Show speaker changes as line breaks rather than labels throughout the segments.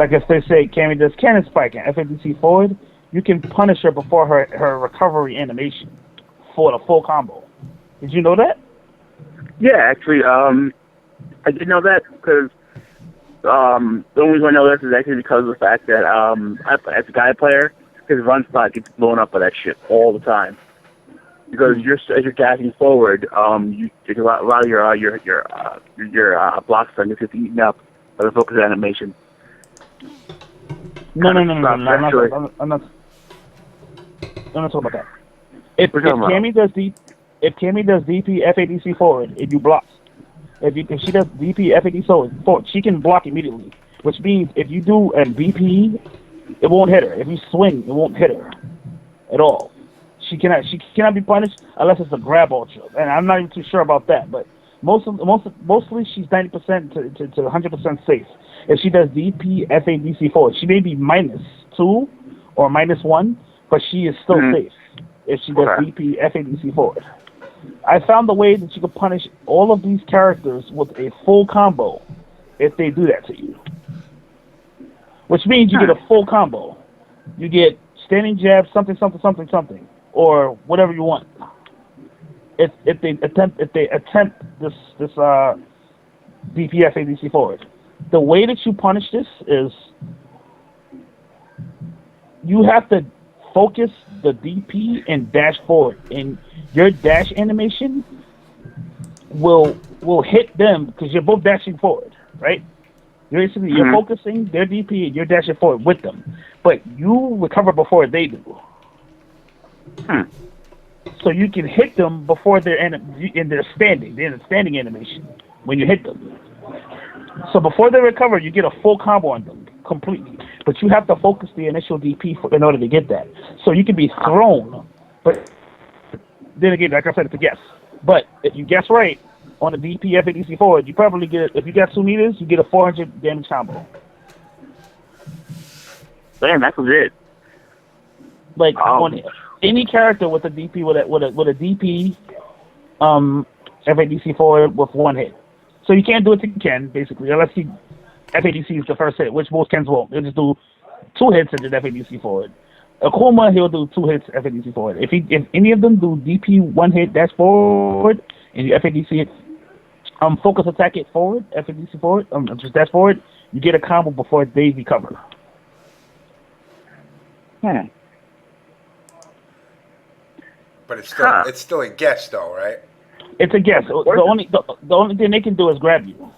Like if they say Cammy does cannon spike and FADC forward, you can punish her before her recovery animation for the full combo. Did you know that?
Yeah, actually, I did know that because the only reason I know this is actually because of the fact that as a guy player, his run spot gets blown up by that shit all the time. Because as you're dashing forward, a lot of your block stun gets eaten up by the focus animation.
No. I'm not talking about that. If Cammy does DP FADC forward, if you block, if she does DP FADC forward, she can block immediately. Which means if you do a DP, it won't hit her. If you swing, it won't hit her at all. She cannot be punished unless it's a grab ultra, and I'm not even too sure about that. But mostly she's 90% to 100% safe. If she does DP FADC forward, she may be -2 or -1, but she is still safe if she does DP FADC forward. I found a way that you can punish all of these characters with a full combo if they do that to you. Which means you get a full combo. You get standing jab, something, or whatever you want. If they attempt this DP FADC forward. The way that you punish this is you have to focus the DP and dash forward, and your dash animation will hit them because you're both dashing forward, right? You're focusing their DP and you're dashing forward with them, but you recover before they do. So you can hit them before they're in their standing animation when you hit them. So before they recover, you get a full combo on them completely. But you have to focus the initial DP in order to get that. So you can be thrown, but then again, like I said, it's a guess. But if you guess right on the DP FADC forward, you probably get, if you got 2 meters, you get a 400 damage combo.
Damn, that's legit.
Like on any character with a DP with a DP FADC forward with 1 hit. So you can't do it to Ken, basically, unless FADC is the first hit, which most Kens won't. They'll just do 2 hits and then FADC forward. Akuma, he'll do 2 hits FADC forward. If any of them do DP 1 hit dash forward and you FADC it, focus attack it forward, FADC forward, just dash forward, you get a combo before they recover.
But it's still a guess, though, right?
It's a guess. The only thing they can do is grab you.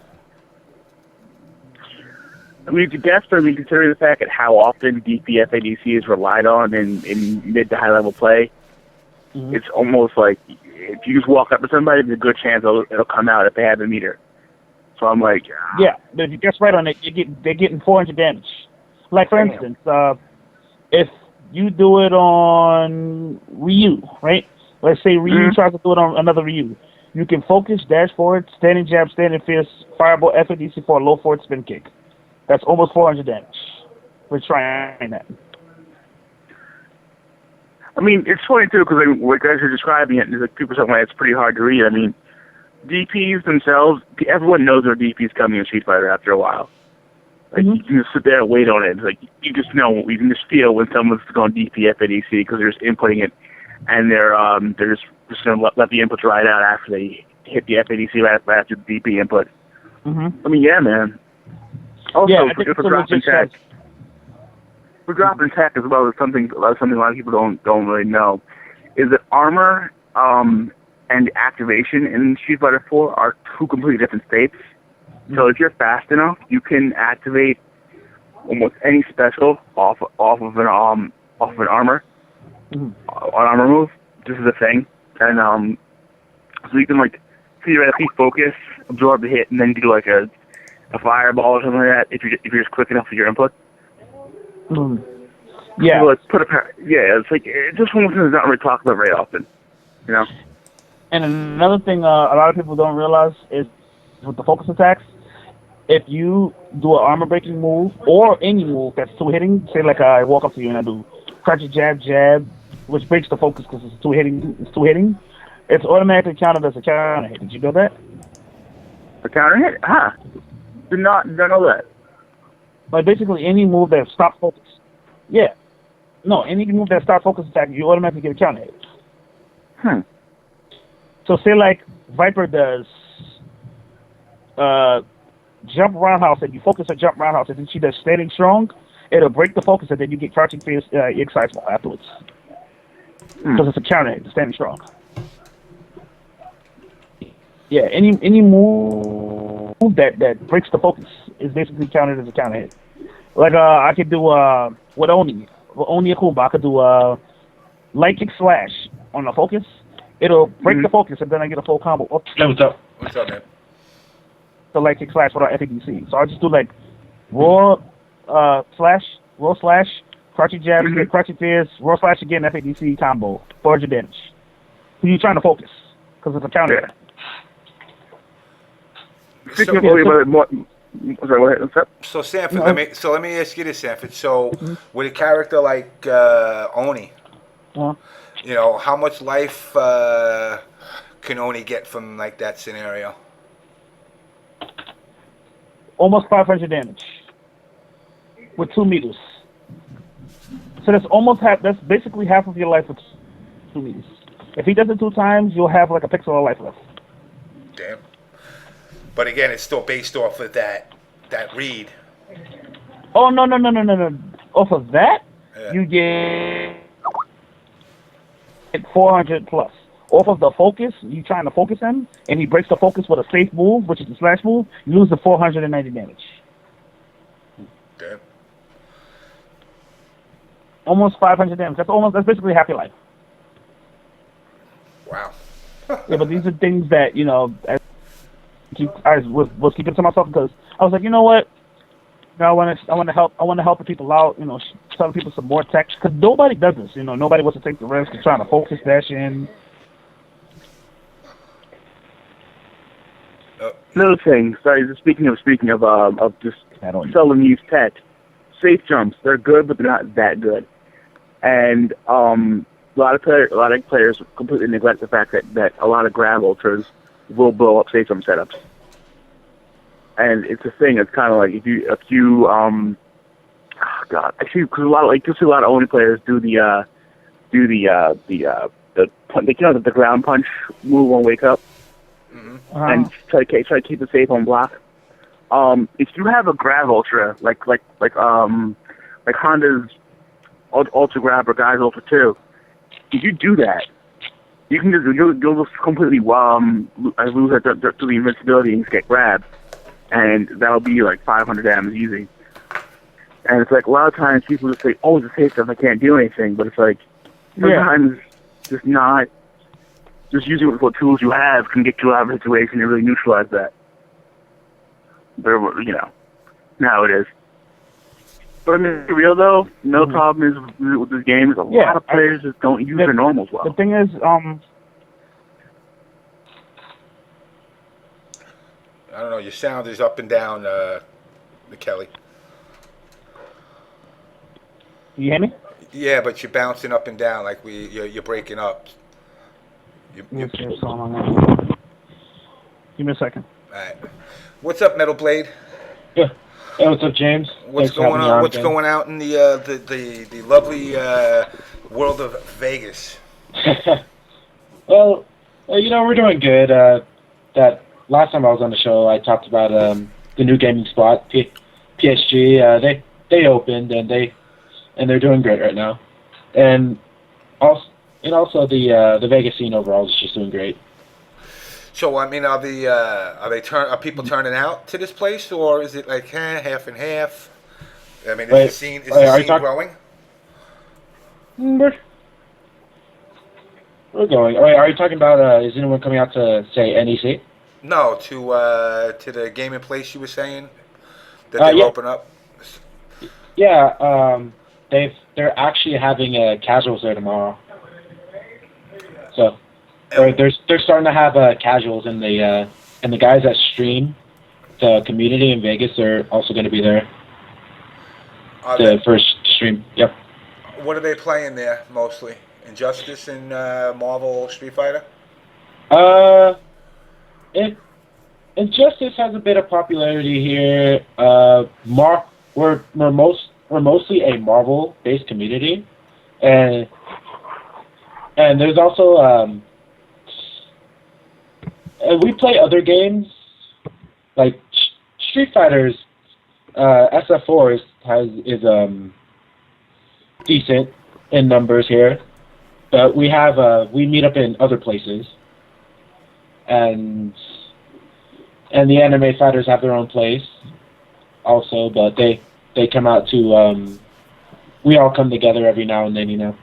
I mean, it's a guess, but I mean, considering the fact that how often DP FADC is relied on in mid to high level play, it's almost like if you just walk up to somebody, there's a good chance it'll come out if they have a meter. So I'm like,
yeah, but if you guess right on it, they're getting 400 damage. Like for instance, if you do it on Ryu, right? Let's say Ryu tries to do it on another Ryu. You can focus, dash forward, standing jab, standing fierce, fireball, FADC for a low forward spin kick. That's almost 400 damage. We're trying that.
I mean, it's funny too because what guys are describing it, and like people saying it's pretty hard to read. I mean, DPs themselves, everyone knows their DPs coming in Street Fighter after a while. Like you can just sit there and wait on it. It's like you just know, you can just feel when someone's going DP FADC because they're just inputting it, and they're just gonna let the inputs ride out after they hit the FADC right after the DP input. I mean, yeah, man. Also, for dropping tech, as well as something a lot of people don't really know, is that armor and activation in Street Fighter 4 are 2 completely different states. So if you're fast enough, you can activate almost any special off of an armor, an armor move. This is a thing, and so you can like theoretically focus, absorb the hit, and then do like a fireball or something like that if you're just quick enough with your input.
Yeah.
So let's it's like it's just one of the things that's not really talked about very often, you know.
And another thing a lot of people don't realize is with the focus attacks, if you do an armor breaking move or any move that's 2 hitting, say like I walk up to you and I do crouch jab, which breaks the focus because it's 2 hitting, it's automatically counted as a counter hit. Did you know that?
A counter hit? Did not know that.
Like basically any move that stops focus. Yeah. No, any move that stops focus attack, you automatically get a counter hit. So say like Viper does jump roundhouse, and you focus a jump roundhouse, and then she does standing strong, it'll break the focus, and then you get crouching fierce exercise ball afterwards. Because it's a counter hit, standing strong. Yeah, any move that breaks the focus is basically counted as a counter hit. Like I could do with Oni Akumba, I could do light kick slash on the focus. It'll break the focus, and then I get a full combo. Oh,
Hey, what's up?
What's up, man?
the light kick slash without FADC. So I just do like raw slash, crouching jab, crouching fierce, raw slash again, FADC combo, 400 damage. So you're trying to focus because it's a counter.
So Sanford, let me ask you this, Sanford. So with a character like Oni, you know, how much life can Oni get from like that scenario?
Almost 500 damage with 2 meters. So that's almost half. That's basically half of your life with 2 meters. If he does it 2 times, you'll have like a pixel of life left.
Damn. But again, it's still based off of that read.
Oh no! Off of that, you get 400 plus. Off of the focus, you trying to focus him, and he breaks the focus with a safe move, which is the slash move. You lose the 490 damage.
Damn.
Almost 500 damage. That's basically half your life.
Wow.
Yeah, but these are things that I was keeping to myself because I was like, you know what? I want to help the people out. You know, tell people some more tech because nobody does this. You know, nobody wants to take the risk of trying to focus dash in.
Another thing, sorry, speaking of just selling used tech, safe jumps, they're good, but they're not that good. And a lot of players completely neglect the fact that a lot of grab ultras will blow up safe jump setups. And it's a thing. It's kind of like if you actually, because a lot of Oni players do the ground punch move on wake up. And try to keep it safe on block. If you have a grab ultra like Honda's ultra grab or Guy's ultra 2, if you do that, you can you'll just completely lose the invincibility and just get grabbed, and that'll be like 500 damage easy. And it's like a lot of times people just say, "Oh, it's a safe stuff, I can't do anything," but it's like sometimes just not. Just using what tools you have can get you out of a situation and really neutralize that. But, you know, now it is. But I mean, for real though, no problem is with this game is a lot of players just don't use their normals well.
The thing is,
I don't know, your sound is up and down, Kelly.
You hear me?
Yeah, but you're bouncing up and down like you're breaking up.
Give me a second.
All right. What's up, MetalBlayd?
Yeah. Hey, what's up, James?
What's going on? What's going out in the lovely world of Vegas?
Well, you know, we're doing good. That last time I was on the show, I talked about the new gaming spot, PSG. They opened and they're doing great right now, and also the Vegas scene overall is just doing great.
So I mean, are people turning out to this place, or is it like half and half? I mean, is the scene growing?
We're going. Wait, are you talking about? Is anyone coming out to say NEC?
No, to the gaming place you were saying that they open up.
Yeah, they're actually having a casuals there tomorrow. So they're starting to have casuals, and the guys that stream the community in Vegas are also going to be there. First stream. Yep.
What are they playing there mostly? Injustice and Marvel Street Fighter?
Injustice has a bit of popularity here. we're mostly a Marvel-based community, and there's also and we play other games like Street Fighter's SF4 is decent in numbers here, but we meet up in other places, and the anime fighters have their own place also, but they come out to we all come together every now and then, you know.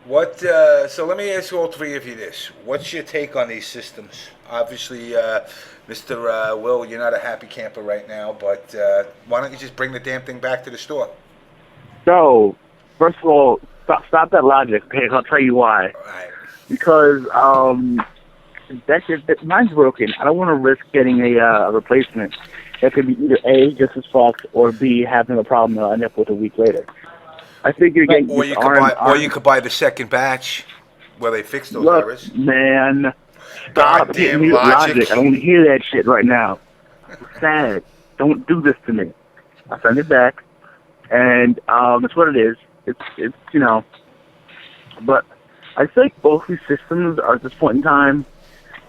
What? So let me ask all three of you this: what's your take on these systems? Obviously, Mr. Will, you're not a happy camper right now, but why don't you just bring the damn thing back to the store?
So, first of all, stop that logic, okay? I'll tell you why.
Right.
Because mine's broken. I don't want to risk getting a replacement. It could be either A, just as fucked, or B, having a problem that I'll end up with a week later. I think you're getting...
Or you could buy the second batch where they fix those errors.
Man, stop hitting me with logic. I don't want to hear that shit right now. It's sad. Don't do this to me. I'll send it back. And that's what it is. It's you know... But I feel like both these systems are at this point in time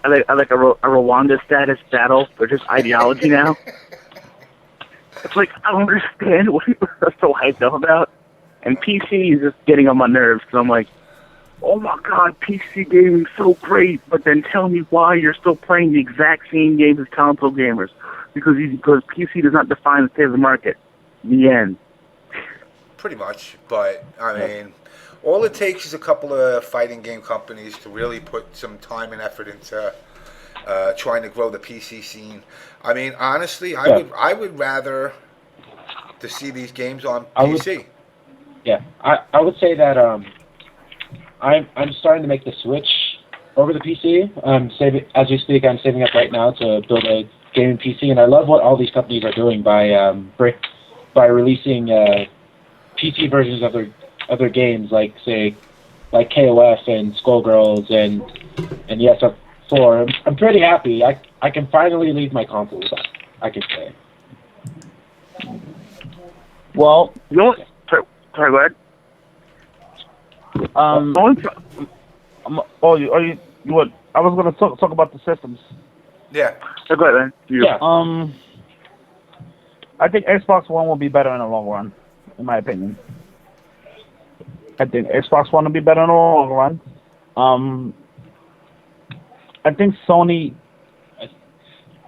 I like a Rwanda status battle. They're just ideology now. It's like, I don't understand what people are so hyped up about. And PC is just getting on my nerves, because I'm like, oh my god, PC gaming is so great, but then tell me why you're still playing the exact same games as console gamers. Because PC does not define the state of the market. The end.
Pretty much, but, I mean... All it takes is a couple of fighting game companies to really put some time and effort into trying to grow the PC scene. I mean, honestly, I would rather to see these games on PC.
I would say that I'm starting to make the switch over to PC. As we speak, I'm saving up right now to build a gaming PC, and I love what all these companies are doing by releasing PC versions of their games, like KOF and Skullgirls and SF4. I'm pretty happy. I can finally leave my consoles, I can say.
Well,
you know, sorry, go ahead.
I was going to talk about the systems.
Yeah.
Go ahead, man.
I think Xbox One will be better in the long run, in my opinion. I think Xbox One will be better in the long run. I think Sony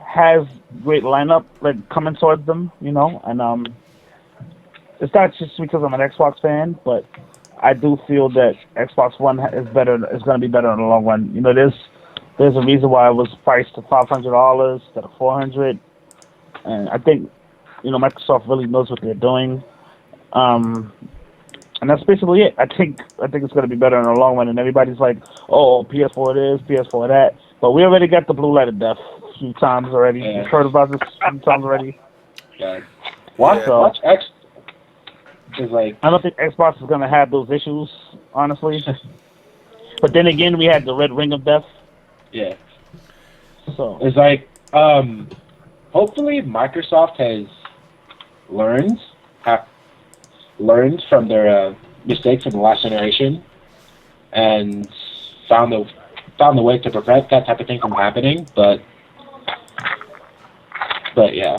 has great lineup coming towards them, you know, and it's not just because I'm an Xbox fan, but I do feel that Xbox One is going to be better in the long run. You know, there's a reason why it was priced to $500 instead of $400, and I think, you know, Microsoft really knows what they're doing. And that's basically it. I think it's going to be better in the long run. And everybody's like, oh, PS4 this, PS4 that. But we already got the blue light of death a few times already.
Yeah.
You've heard about this a few times already.
Yeah. Watch X is like...
I don't think Xbox is going to have those issues, honestly. But then again, we had the red ring of death.
Yeah.
So
it's like, hopefully Microsoft has learned from their mistakes in the last generation and found the way to prevent that type of thing from happening. But yeah.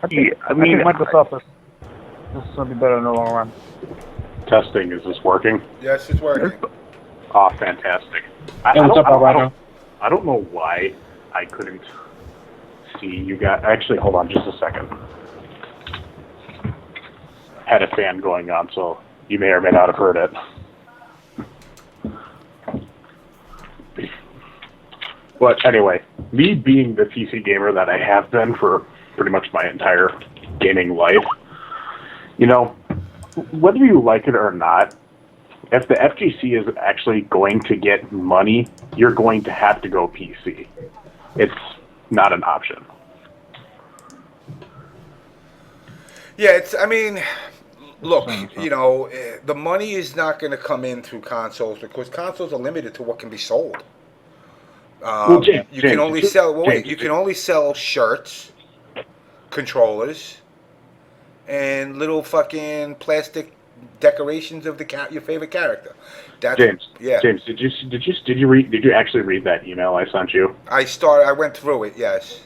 I think Microsoft is going to be better in the long run.
Testing, is this working?
Yes, it's working.
Oh, fantastic. I don't know why I couldn't see you guys. Actually, hold on just a second. Had a fan going on, so you may or may not have heard it. But anyway, me being the PC gamer that I have been for pretty much my entire gaming life, you know, whether you like it or not, if the FGC is actually going to get money, you're going to have to go PC. It's not an option.
Yeah, I mean, look, you know, the money is not going to come in through consoles because consoles are limited to what can be sold. You can only sell shirts. controllers and little fucking plastic decorations of your favorite character. That's,
James,
yeah.
James, did you actually read that email I sent you?
I went through it, yes.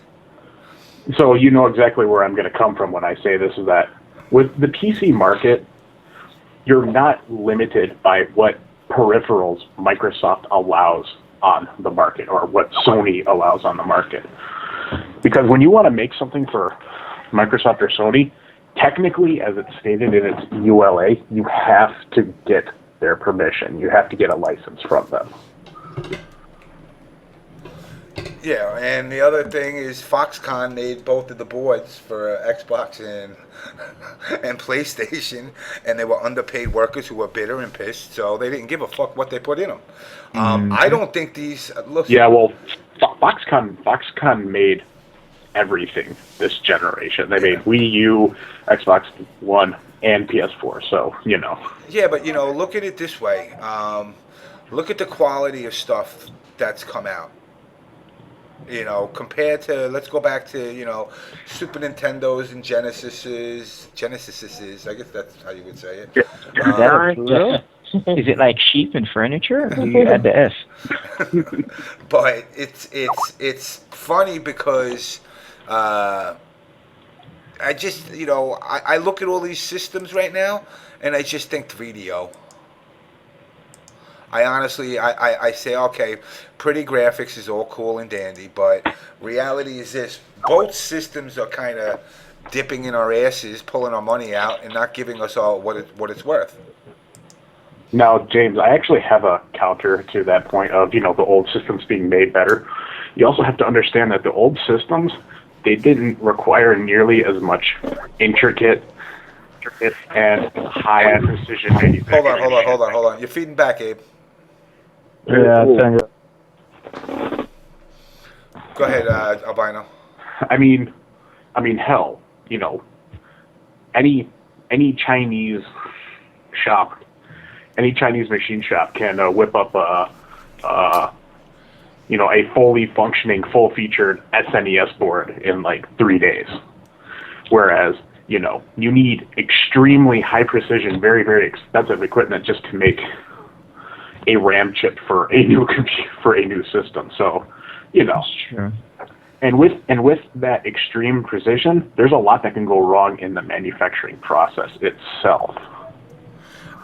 So you know exactly where I'm going to come from when I say this, is that with the PC market, you're not limited by what peripherals Microsoft allows on the market or what Sony allows on the market. Because when you want to make something for Microsoft or Sony, technically, as it's stated in its ULA, you have to get their permission. You have to get a license from them.
Yeah, and the other thing is Foxconn made both of the boards for Xbox and PlayStation, and they were underpaid workers who were bitter and pissed, so they didn't give a fuck what they put in them. I don't think these...
Yeah, well, Foxconn made everything this generation. They made Wii U, Xbox One, and PS4, so, you know.
Yeah, but, you know, look at it this way. Look at the quality of stuff that's come out. You know, compared to, let's go back to, you know, Super Nintendos and Genesises, I guess that's how you would say it.
Is it like sheep and furniture? Or do you add the S?
But it's funny because I just, you know, I look at all these systems right now and I just think 3DO. I honestly, I say, okay, pretty graphics is all cool and dandy, but reality is this. Both systems are kind of dipping in our asses, pulling our money out, and not giving us all what it's worth.
Now, James, I actually have a counter to that point of, you know, the old systems being made better. You also have to understand that the old systems, they didn't require nearly as much intricate and high-end precision manufacturing.
Hold on. You're feeding back, Abe.
Yeah,
Go ahead, Albino.
I mean, hell, you know, any Chinese shop, any Chinese machine shop can whip up a fully functioning, full-featured SNES board in like 3 days. Whereas, you know, you need extremely high precision, very, very expensive equipment just to make a RAM chip for a new system. So, you know,
Sure.
and with that extreme precision, there's a lot that can go wrong in the manufacturing process itself.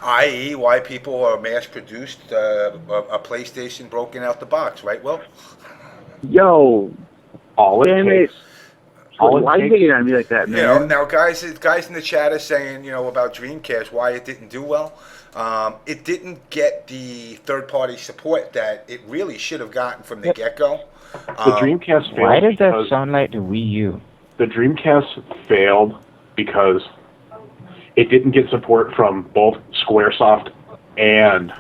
I.e., why people are mass-produced a PlayStation broken out the box, right, Will?
Yo,
All it
damn
takes.
it.
All it
Why you
takes-
taking on me like that, man?
You know, now guys in the chat are saying, you know, about Dreamcast, why it didn't do well. It didn't get the third-party support that it really should have gotten from the get-go.
The Dreamcast failed.
Why does that
because
sound like the Wii U?
The Dreamcast failed because it didn't get support from both Squaresoft and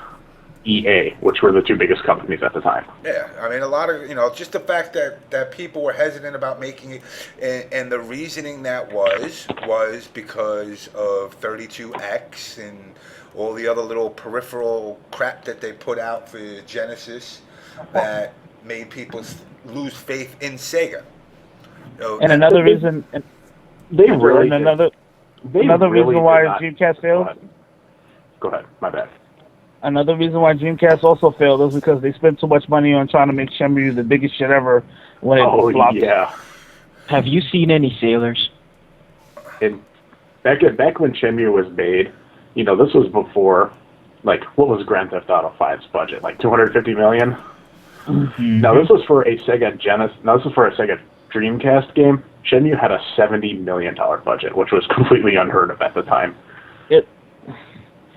EA, which were the two biggest companies at the time.
Yeah, I mean, a lot of, you know, just the fact that people were hesitant about making it, and the reasoning that was because of 32X and all the other little peripheral crap that they put out for Genesis that made people lose faith in Sega. You know,
And another reason,
Really
another
really
reason why
did not-
Dreamcast failed.
Go ahead. My bad.
Another reason why Dreamcast also failed is because they spent too much money on trying to make Shenmue the biggest shit ever when it flopped.
Yeah.
Have you seen any sailors?
And back when Shenmue was made, you know, this was before, like, what was Grand Theft Auto 5's budget? Like $250 million?
Mm-hmm.
Now this was for a Sega Dreamcast game. Shenmue had a $70 million budget, which was completely unheard of at the time.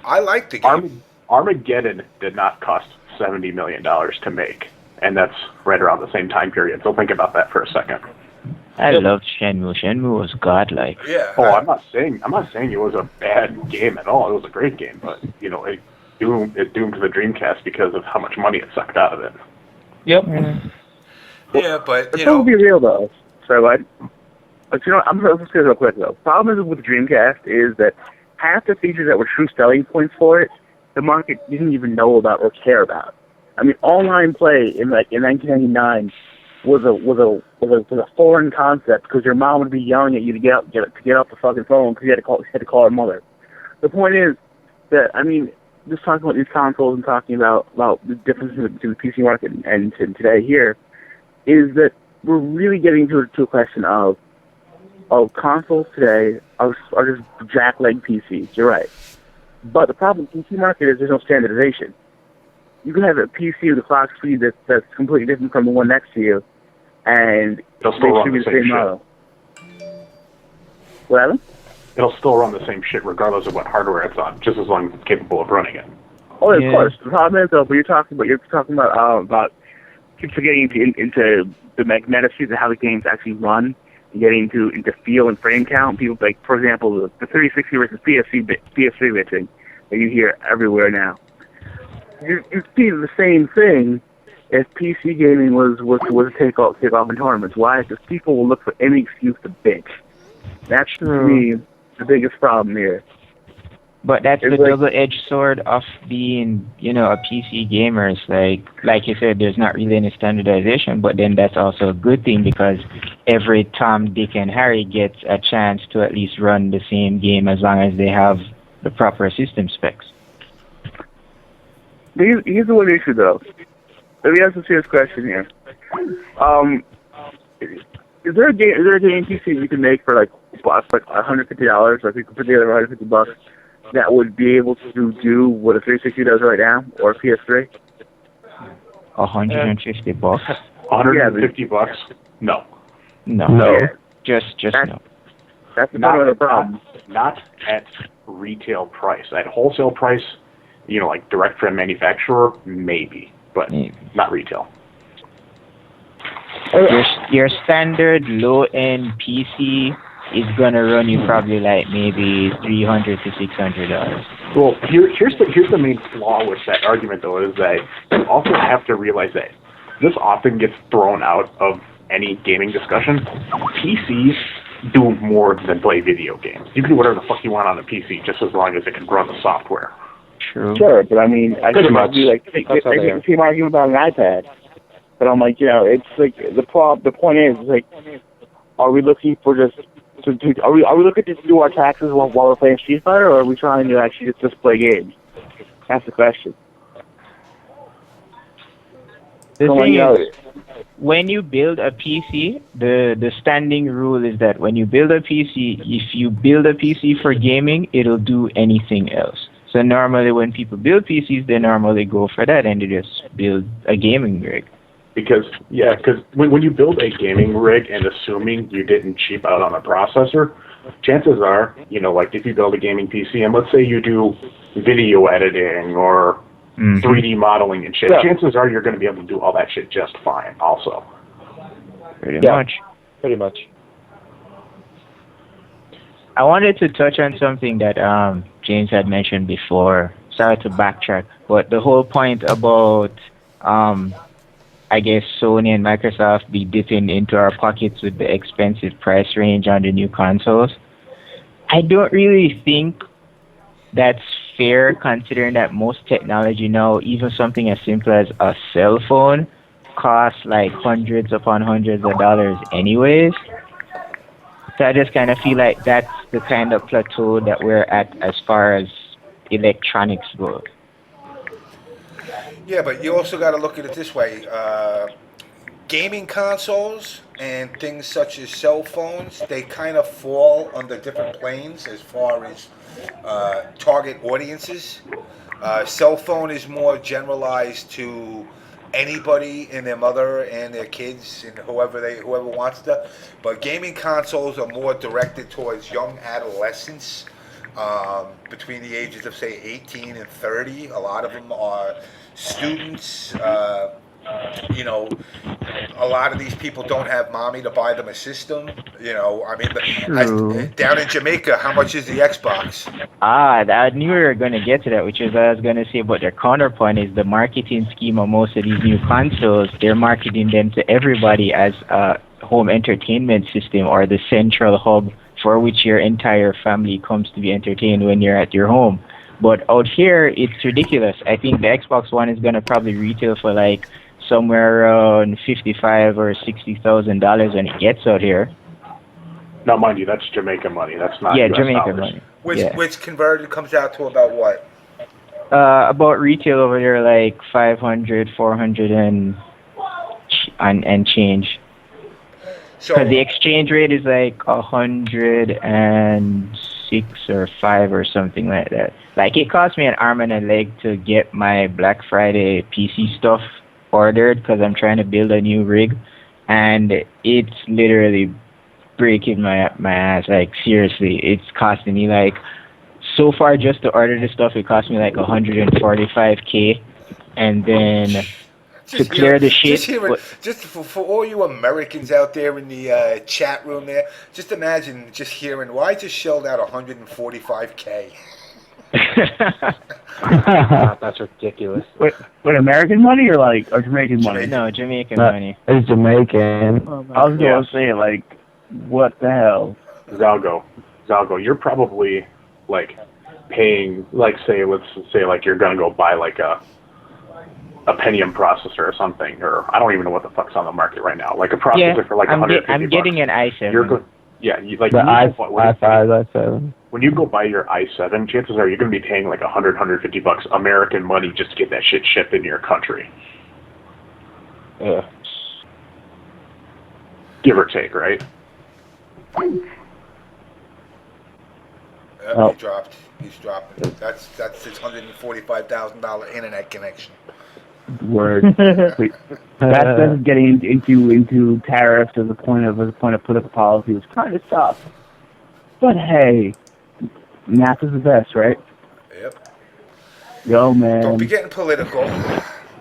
I like the game.
Armageddon did not cost $70 million to make, and that's right around the same time period. So think about that for a second.
I loved Shenmue. Shenmue was godlike.
Yeah.
Oh, I'm not saying it was a bad game at all. It was a great game, but you know, it doomed the Dreamcast because of how much money it sucked out of it.
Yep.
Yeah, but
But
you
don't
know,
be real though. Sorry, what? But you know, I'm just say real quick though. Problem is with the Dreamcast is that half the features that were true selling points for it, the market didn't even know about or care about. I mean, online play in 1999 was was a foreign concept because your mom would be yelling at you to get off the fucking phone because you had to call her mother. The point is that, I mean, just talking about these consoles and talking about the difference between the PC market and today here, is that we're really getting to a question of consoles today are just jackleg PCs. You're right. But the problem with the PC market is there's no standardization. You can have a PC with a clock speed that's completely different from the one next to you, and
they'll still run the same
model. What?
It'll still run the same shit regardless of what hardware it's on, just as long as it's capable of running it.
Oh, yeah, of course. The problem is, though, but you're talking about people getting into the magnetics of how the games actually run, and getting into feel and frame count. People like, for example, the 3060 versus PS3 bitching that you hear everywhere now. You see the same thing if PC gaming was to take off in tournaments. Why? Because people will look for any excuse to bitch. That's, to me, the biggest problem here.
But that's the double-edged sword of being, a PC gamer. It's like you said, there's not really any standardization, but then that's also a good thing because every Tom, Dick, and Harry gets a chance to at least run the same game as long as they have the proper system specs.
Here's the one issue, though. Let me ask a serious question here. Is there a game PC you can make for like $150, like you can put together $150 that would be able to do what a 360 does right now, or a PS3?
$150.
$150? No.
Yeah.
Just no.
That's the problem.
Not at retail price. At wholesale price, like direct from manufacturer, maybe, but not retail.
Your standard low-end PC is gonna run you probably like maybe $300 to $600.
Well, here's the main flaw with that argument, though, is that you also have to realize that this often gets thrown out of any gaming discussion. PCs do more than play video games. You can do whatever the fuck you want on a PC, just as long as it can run the software.
True.
Sure, but I mean, I could be like, they get the same argument about an iPad. But I'm like, it's like the point is like, are we looking for just are we looking to do our taxes while we're playing Street Fighter, or are we trying to actually just play games? That's the question.
The thing is, when you build a PC, the standing rule is that when you build a PC, if you build a PC for gaming, it'll do anything else. So normally when people build PCs, they normally go for that and they just build a gaming rig.
Because when you build a gaming rig and assuming you didn't cheap out on a processor, chances are, like if you build a gaming PC and let's say you do video editing or 3D modeling and shit, chances are you're going to be able to do all that shit just fine also.
Pretty much. I wanted to touch on something that James had mentioned before. Sorry to backtrack, but the whole point about I guess Sony and Microsoft be dipping into our pockets with the expensive price range on the new consoles. I don't really think that's fair, considering that most technology now, even something as simple as a cell phone, costs like hundreds upon hundreds of dollars anyways. So I just kind of feel like that's the kind of plateau that we're at as far as electronics go.
Yeah, but you also got to look at it this way. Gaming consoles and things such as cell phones, they kind of fall under different planes as far as target audiences. Cell phone is more generalized to anybody and their mother and their kids and whoever wants to. But gaming consoles are more directed towards young adolescents between the ages of, say, 18 and 30. A lot of them are students. A lot of these people don't have mommy to buy them a system. Down in Jamaica, how much is the Xbox?
I knew we were going to get to that, which is what I was going to say. But their counterpoint is the marketing scheme of most of these new consoles. They're marketing them to everybody as a home entertainment system or the central hub for which your entire family comes to be entertained when you're at your home. But out here, it's ridiculous. I think the Xbox One is going to probably retail for like somewhere around $55,000 or $60,000 when it gets out here.
Now, mind you, that's Jamaican money. That's not
Yeah,
US
Jamaican
dollars.
money.
Which converted comes out to about what?
About retail over there, like 500, 400 and change.
So
Because the exchange rate is like 106 or 5 or something like that. Like it cost me an arm and a leg to get my Black Friday PC stuff ordered because I'm trying to build a new rig, and it's literally breaking my ass. Like seriously, it's costing me like so far just to order the stuff. It cost me like 145K, and then. To clear the shit.
Just for all you Americans out there in the chat room there, just imagine just hearing, well, I just shelled out 145K.
That's ridiculous.
Wait, American money or Jamaican money?
No, Jamaican money.
It's Jamaican.
I was going to say, like, what the hell?
Zalgo, you're probably, like, paying, like, let's say, like, you're going to go buy, like, a Pentium processor or something, or I don't even know what the fuck's on the market right now. Like a processor for like $150.
I'm getting an i7.
i5, i7.
When you go buy your i7, chances are you're going to be paying like $150 American money just to get that shit shipped into your country.
Yeah.
Give or take, right?
He's dropping. That's his $145,000 internet connection.
Word. That's getting into tariffs as a point of political policy, which kind of sucks. But hey, math is the best, right?
Yep.
Yo, man.
Don't be getting political.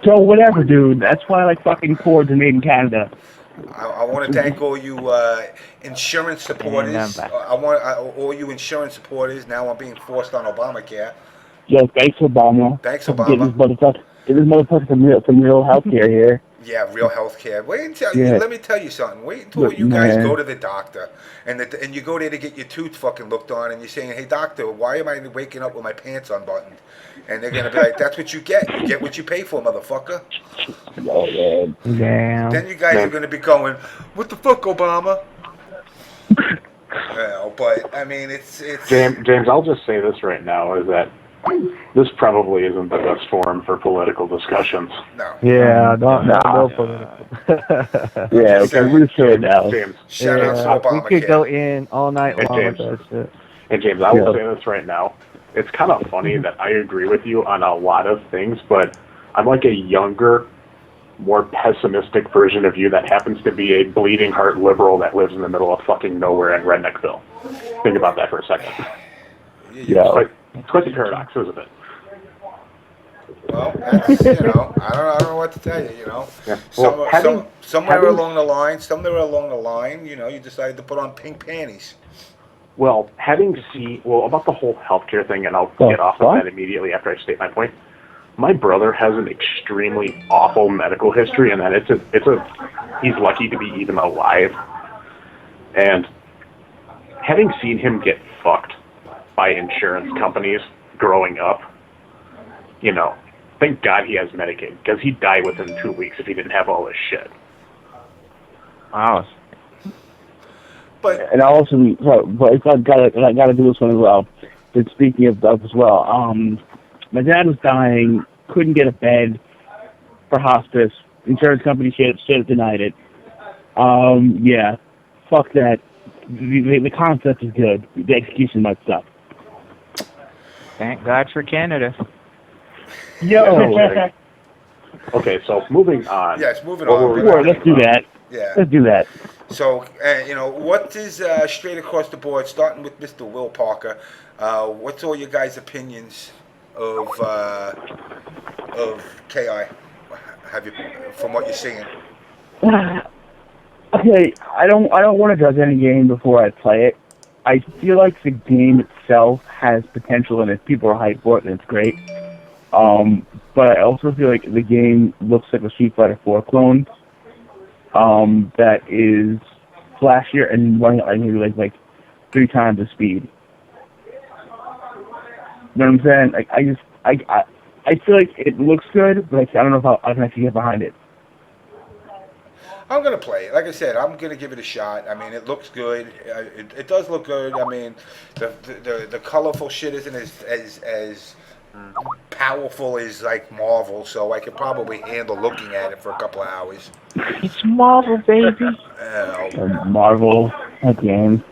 So whatever, dude. That's why like fucking cords are made in Canada.
I want to thank all you insurance supporters. All you insurance supporters. Now I'm being forced on Obamacare.
Yo, thanks Obama.
Thanks Obama.
Get this motherfucker some real health care here.
Yeah, real health care. Let me tell you something. Wait until you guys go to the doctor and you go there to get your tooth fucking looked on, and you're saying, "Hey doctor, why am I waking up with my pants unbuttoned?" And they're gonna be like, "That's what you get. You get what you pay for, motherfucker."
Oh man. Damn.
Then you guys are gonna be going, "What the fuck, Obama?" But I mean, it's.
James, I'll just say this right now is that this probably isn't the best forum for political discussions.
No.
Yeah, no political.
Yeah, okay, we're sure now.
James,
Shout out to Obamacare.
We could go in all night long with that shit.
And James, I will say this right now. It's kind of funny that I agree with you on a lot of things, but I'm like a younger, more pessimistic version of you that happens to be a bleeding heart liberal that lives in the middle of fucking nowhere in Redneckville. Think about that for a second.
Yeah.
It's quite the paradox, isn't it?
Well, that's, I don't know what to tell you.
Yeah. Well,
somewhere along the line, you decided to put on pink panties.
Well, about the whole healthcare thing, and I'll get off of that immediately after I state my point. My brother has an extremely awful medical history, and that he's lucky to be even alive. And having seen him get fucked by insurance companies growing up, thank God he has Medicaid, because he'd die within 2 weeks if he didn't have all this shit.
Wow.
And also, I gotta do this one as well. But speaking of as well, my dad was dying, couldn't get a bed for hospice. Insurance company should have denied it. Yeah, fuck that. The concept is good. The execution might suck.
Thank God for Canada.
Yo.
Okay, so moving on.
Yes, moving on.
Sure, let's do that.
Yeah.
Let's do that.
So, what is straight across the board, starting with Mr. Will Parker, what's all your guys' opinions of KI? Have you, from what you're seeing?
Okay, I don't want to judge any game before I play it. I feel like the game itself has potential, and if people are hyped for it, then it's great. But I also feel like the game looks like a Street Fighter 4 clone. That is flashier and running at maybe like 3 times the speed. You know what I'm saying? Like I feel like it looks good, but I don't know if I can actually get behind it.
I'm gonna play it. Like I said, I'm gonna give it a shot. I mean, it looks good. It does look good. I mean, the colorful shit isn't as powerful as like Marvel, so I could probably handle looking at it for a couple of hours.
It's Marvel, baby.
Marvel, a game.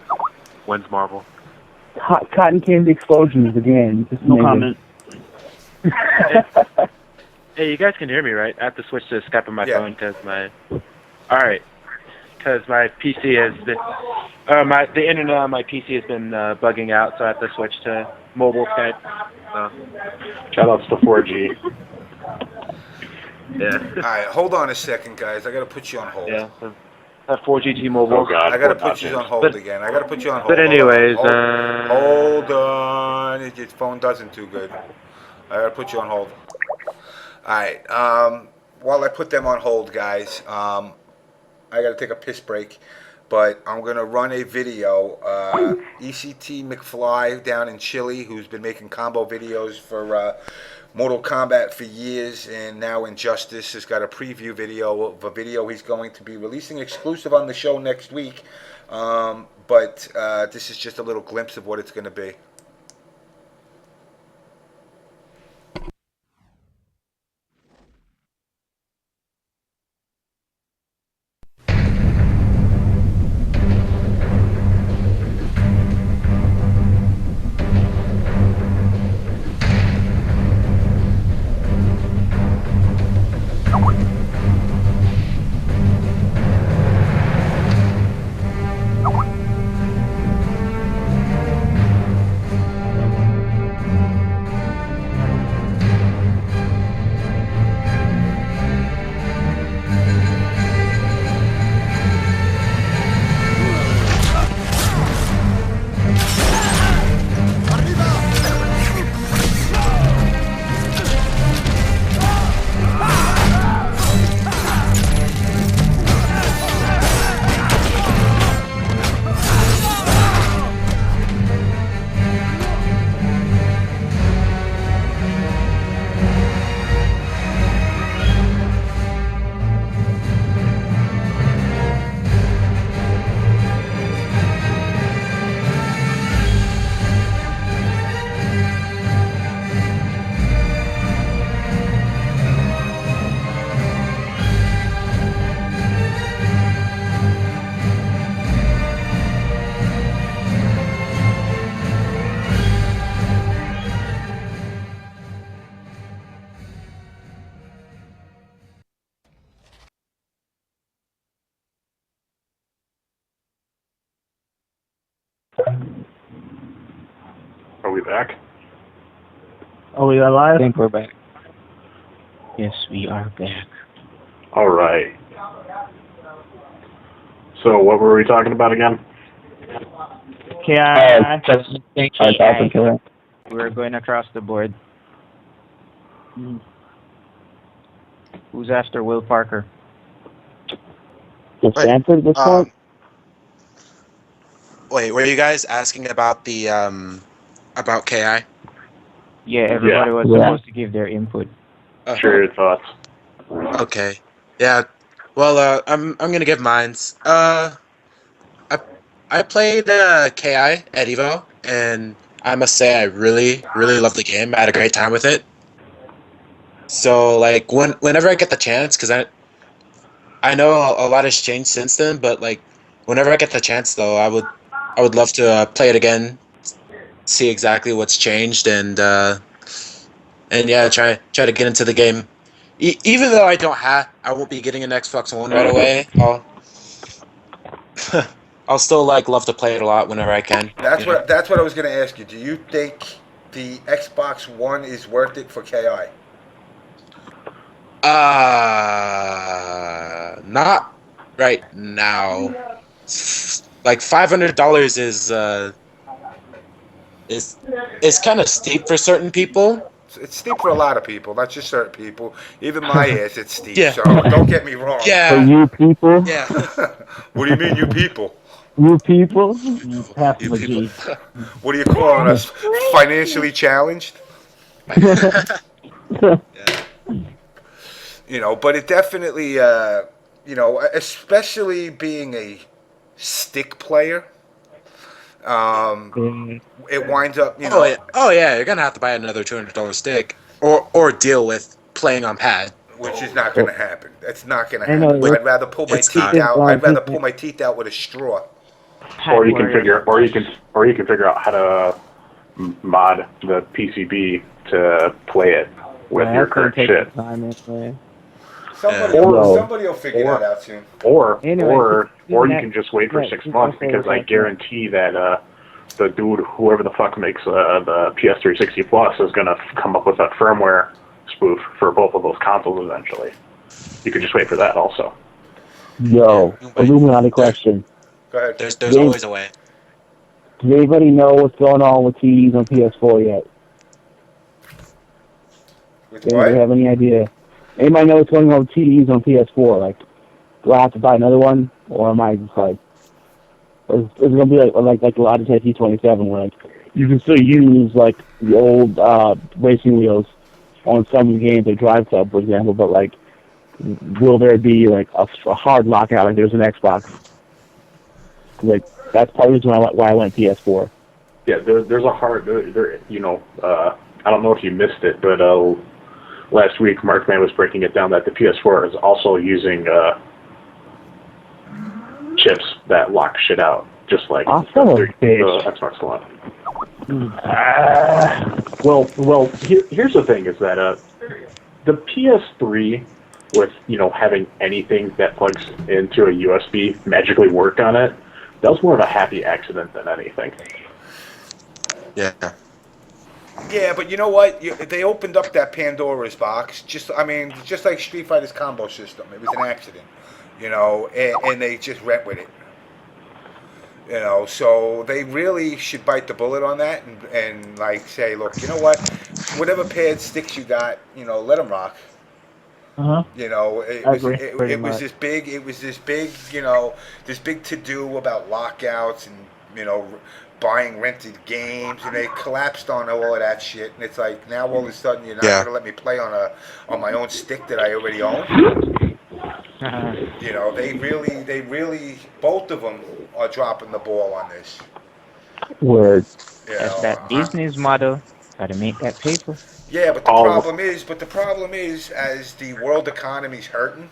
When's Marvel?
Cotton candy explosions again. Just no comment.
Hey, you guys can hear me, right? I have to switch to Skype on my phone because my... Alright. Because my PC has been... the internet on my PC has been bugging out, so I have to switch to mobile Skype. So.
Shoutouts to 4G.
Yeah.
Alright, hold on a second, guys. I gotta put you on hold.
Yeah. That 4G T-Mobile.
Oh, God.
I gotta put you on hold again. I gotta put you on hold.
But anyways...
Hold on. Your phone doesn't too good. I gotta put you on hold. Alright, while I put them on hold, guys, I gotta take a piss break, but I'm gonna run a video. ECT McFly down in Chile, who's been making combo videos for Mortal Kombat for years, and now Injustice, has got a preview video of a video he's going to be releasing exclusive on the show next week, but this is just a little glimpse of what it's gonna be.
Are we back?
Oh, we alive?
I think we're back. Yes, we are back.
All right. So what were we talking about again?
We're going across the board. Who's after Will Parker?
Is Sanford at this point?
Wait, were you guys asking about the about KI?
Yeah, everybody was supposed to give their input.
Share your thoughts.
Okay. Yeah. Well, I'm gonna give mines. I played KI at Evo, and I must say I really love the game. I had a great time with it. So like whenever I get the chance, because I know a lot has changed since then, but like whenever I get the chance, though, I would love to play it again, see exactly what's changed, and yeah, try to get into the game. Even though I won't be getting an Xbox One right away. I'll still love to play it a lot whenever I can.
That's what I was going to ask you. Do you think the Xbox One is worth it for KI?
Not right now. Like $500 is kind of steep for certain people.
It's steep for a lot of people, not just certain people. Even my ass, it's steep.
Yeah.
So don't get me wrong.
Yeah.
For you people?
Yeah.
What do you mean, you people?
You people? Half
You
of a
people.
G.
What are you calling us? Financially challenged?
Yeah.
You know, but it definitely, you know, especially being a stick player, it winds up, you know.
Oh yeah, you're gonna have to buy another $200 stick, or deal with playing on pad.
Which is not going to happen. That's not going to
I know,
happen. I'd rather pull my
It's
teeth
not.
out. I'd rather pull my teeth out with a straw.
Or you can figure out how to mod the PCB to play it with your current shit.
Somebody will figure that out soon.
Or you can just wait for 6 months, because I guarantee that the dude, whoever the fuck makes the PS360 Plus, is gonna come up with a firmware spoof for both of those consoles eventually. You could just wait for that also.
Yo, Illuminati question.
Go ahead.
There's always a way.
Does anybody know what's going on with TVs on PS4 yet?
With
Does anybody have any idea? Anybody know what's going on with TVs on PS4? Like, do I have to buy another one, or am I just like, is it gonna be like the Logitech T27, where like you can still use like the old racing wheels on some games like Drive Club, for example, but like, will there be like a hard lockout like there's an Xbox? Like, that's part of the reason why I went PS4.
Yeah, there's a hard, you know, I don't know if you missed it, but last week Markman was breaking it down that the PS4 is also using chips that lock shit out, just like the Xbox One. Well, here's the thing: is that the PS3, with having anything that plugs into a USB magically work on it, that was more of a happy accident than anything.
Yeah.
Yeah, but you know what? They opened up that Pandora's box. Just like Street Fighter's combo system. It was an accident, and they just went with it. So they really should bite the bullet on that and like say, look, you know what? Whatever pad sticks you got, let them rock. It was this big. It was this big. This big to do about lockouts and buying rented games, and they collapsed on all of that shit. And it's like, now all of a sudden you're not going to let me play on my own stick that I already own. They really, both of them are dropping the ball on this.
Word.
That's that business model. Got to make that paper.
Yeah, but the problem is, as the world economy's hurting,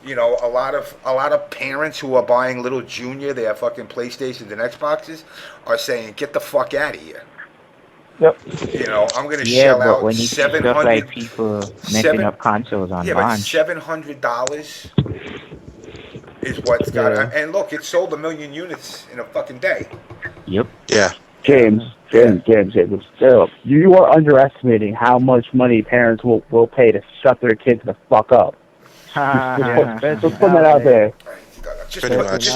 a lot of parents who are buying little Junior their fucking PlayStations and Xboxes are saying, "Get the fuck out of here."
Yep.
I'm going to shell out
when you see stuff like people messing up consoles on launch.
But $700 is what's got. And look, it sold 1 million units in a fucking day.
Yep.
Yeah.
James, you are underestimating how much money parents will pay to shut their kids the fuck up. Just putting that out there.
Just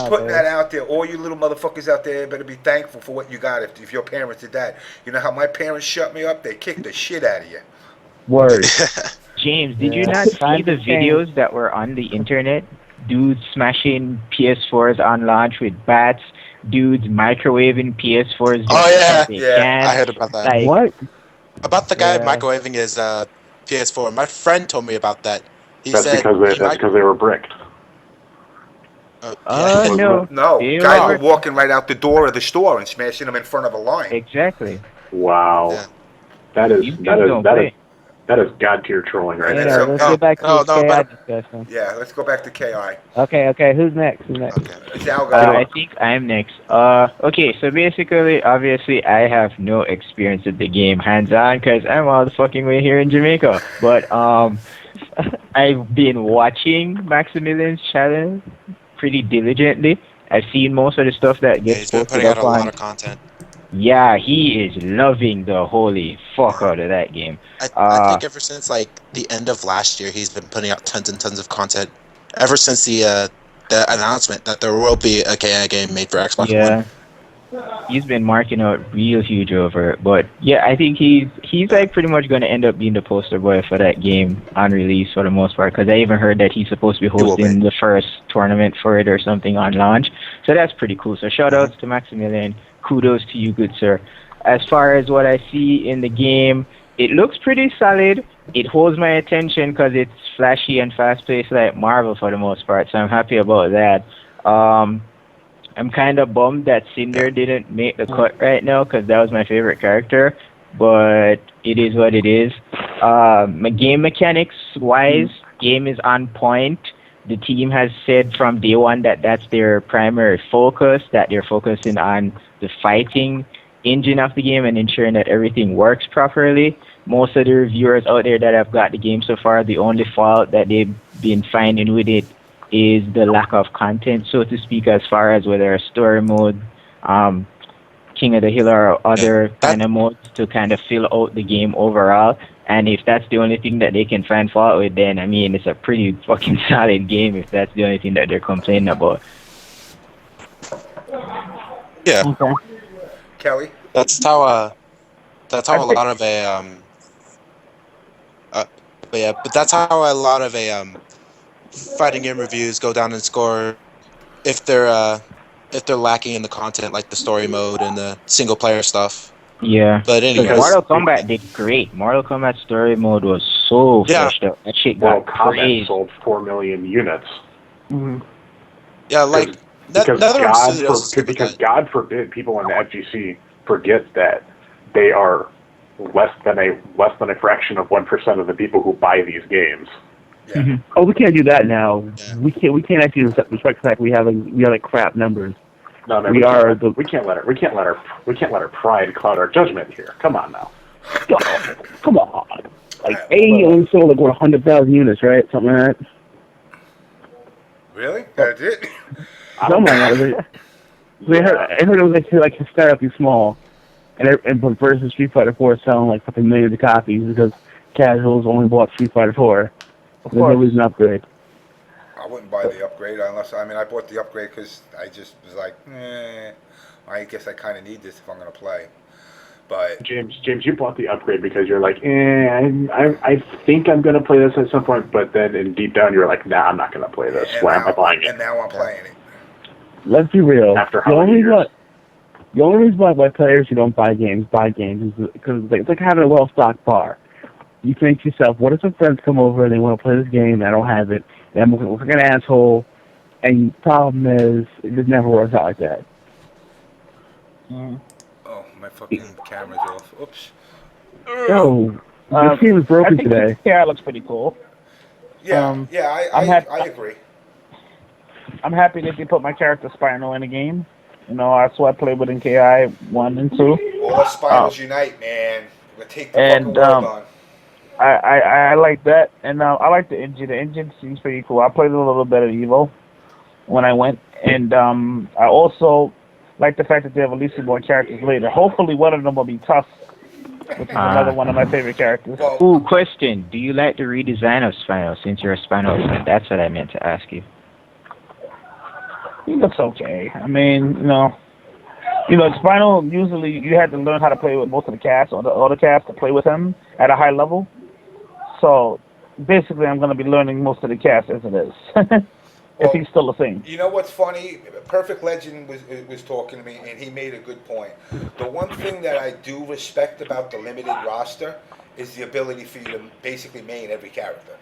putting that out there. All you little motherfuckers out there better be thankful for what you got if your parents did that. You know how my parents shut me up? They kicked the shit out of you.
Word.
James, did you not see the videos that were on the internet? Dudes smashing PS4s on launch with bats. Dudes microwaving PS4s.
Oh yeah, I heard about that.
Like,
what?
About the guy microwaving his PS4. My friend told me about that.
That's because they were bricked.
No.
Guys were walking right out the door of the store and smashing them in front of a line.
Exactly.
Wow. Yeah. That is god tier trolling right
there. Let's go back to the KI discussion.
Yeah, let's go back to KI.
Okay. Who's next?
Zalgo.
I think I'm next. Okay, so basically, obviously, I have no experience with the game hands-on because I'm all the fucking way here in Jamaica. But I've been watching Maximilian's channel pretty diligently. I've seen most of the stuff that gets posted
putting out a
on.
lot of content.
Yeah, he is loving the holy fuck out of that game.
I think ever since like the end of last year, he's been putting out tons and tons of content. Ever since the announcement that there will be a KI game made for Xbox One.
He's been marking out real huge over it. But yeah, I think he's like pretty much going to end up being the poster boy for that game on release for the most part. Because I even heard that he's supposed to be hosting the first tournament for it or something on launch. So that's pretty cool. So shout outs to Maximilian. Kudos to you, good sir. As far as what I see in the game, it looks pretty solid. It holds my attention because it's flashy and fast-paced like Marvel for the most part, so I'm happy about that. I'm kind of bummed that Cinder didn't make the cut right now because that was my favorite character, but it is what it is. My game mechanics-wise, game is on point. The team has said from day one that that's their primary focus, that they're focusing on the fighting engine of the game and ensuring that everything works properly. Most of the reviewers out there that have got the game so far, the only fault that they've been finding with it is the lack of content, so to speak, as far as whether a story mode, King of the Hill, or other kind of modes to kind of fill out the game overall. And if that's the only thing that they can find fault with, then, I mean, it's a pretty fucking solid game if that's the only thing that they're complaining about.
Yeah.
Okay.
Kelly?
That's how a lot of but that's how a lot of fighting game reviews go down in score if they're lacking in the content, like the story mode and the single player stuff.
Yeah.
But anyways,
Mortal Kombat did great. Mortal Kombat story mode was so fleshed out. That shit got
Cometh sold 4 million units.
Mm-hmm.
Yeah, like
because God forbid people in the FGC forget that they are less than a fraction of 1% of the people who buy these games.
Yeah.
Mm-hmm. Oh, we can't do that now. Yeah. We can't actually respect the fact we have like crap numbers.
No, we can't let our pride cloud our judgment here. Come on now.
Come on. Like A only sold like 100,000 units, right? Something like that.
Really? That's it?
Something like that. I heard it was like hysterically small, and versus Street Fighter 4 selling like fucking millions of copies because casuals only bought Street Fighter 4. There's no reason to upgrade.
I wouldn't buy the upgrade unless, I bought the upgrade because I just was like, I guess I kind of need this if I'm going to play. But
James, you bought the upgrade because you're like, I think I'm going to play this at some point, but then in deep down you're like, nah, I'm not going to play this. Why am I buying it?
And now I'm playing it.
Let's be real.
After how many years?
The only reason why players who don't buy games is because it's like having a well-stocked bar. You think to yourself, what if some friends come over and they want to play this game and I don't have it, and I'm looking like an asshole, and the problem is, it just never works out like that.
Oh, my fucking camera's off. Oops.
Yo, this game is broken today.
Yeah, it looks pretty cool.
Yeah, I agree.
I'm happy that they put my character Spinal in the game. You know, that's what I played with in KI 1 and 2.
All the Spinals unite, man. We'll take the fucking world on.
I like that, and I like the engine. The engine seems pretty cool. I played a little bit of Evo when I went, and I also like the fact that they're releasing more characters later. Hopefully one of them will be Tusk, which is another one of my favorite characters.
Ooh, question. Do you like the redesign of Spinal, since you're a Spinal fan? That's what I meant to ask you.
He looks okay. I mean, Spinal, usually you had to learn how to play with most of the cast, or the other cast, to play with him at a high level. So, basically, I'm going to be learning most of the cast as it is. If he's still the same.
You know what's funny? Perfect Legend was talking to me, and he made a good point. The one thing that I do respect about the limited roster is the ability for you to basically main every character.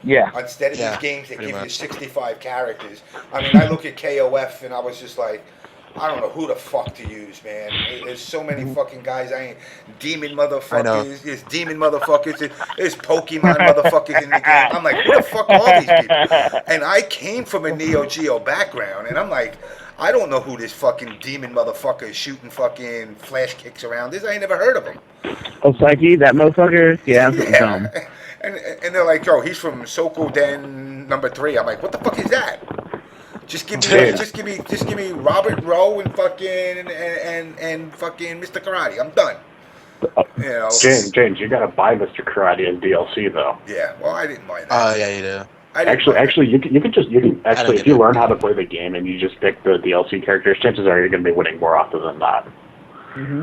Yeah.
Instead of these games that give you 65 characters. I mean, I look at KOF, and I was just like, I don't know who the fuck to use, man. There's so many fucking guys. Demon motherfuckers. There's demon motherfuckers. There's Pokemon motherfuckers in the game. I'm like, who the fuck are these people? And I came from a Neo Geo background, and I'm like, I don't know who this fucking demon motherfucker is shooting fucking flash kicks around is. I ain't never heard of him.
Oh, Psyche, that motherfucker? Yeah. Dumb.
And they're like, yo, he's from Sokoden number 3. I'm like, what the fuck is that? Just give me Robert Rowe and fucking and fucking Mr. Karate. I'm done. You know.
James, you gotta buy Mr. Karate in DLC though.
Yeah, well, I didn't buy that.
Yeah, you do.
Actually, you can if you learn how to play the game and you just pick the DLC characters, chances are you're gonna be winning more often than not. Mm-hmm.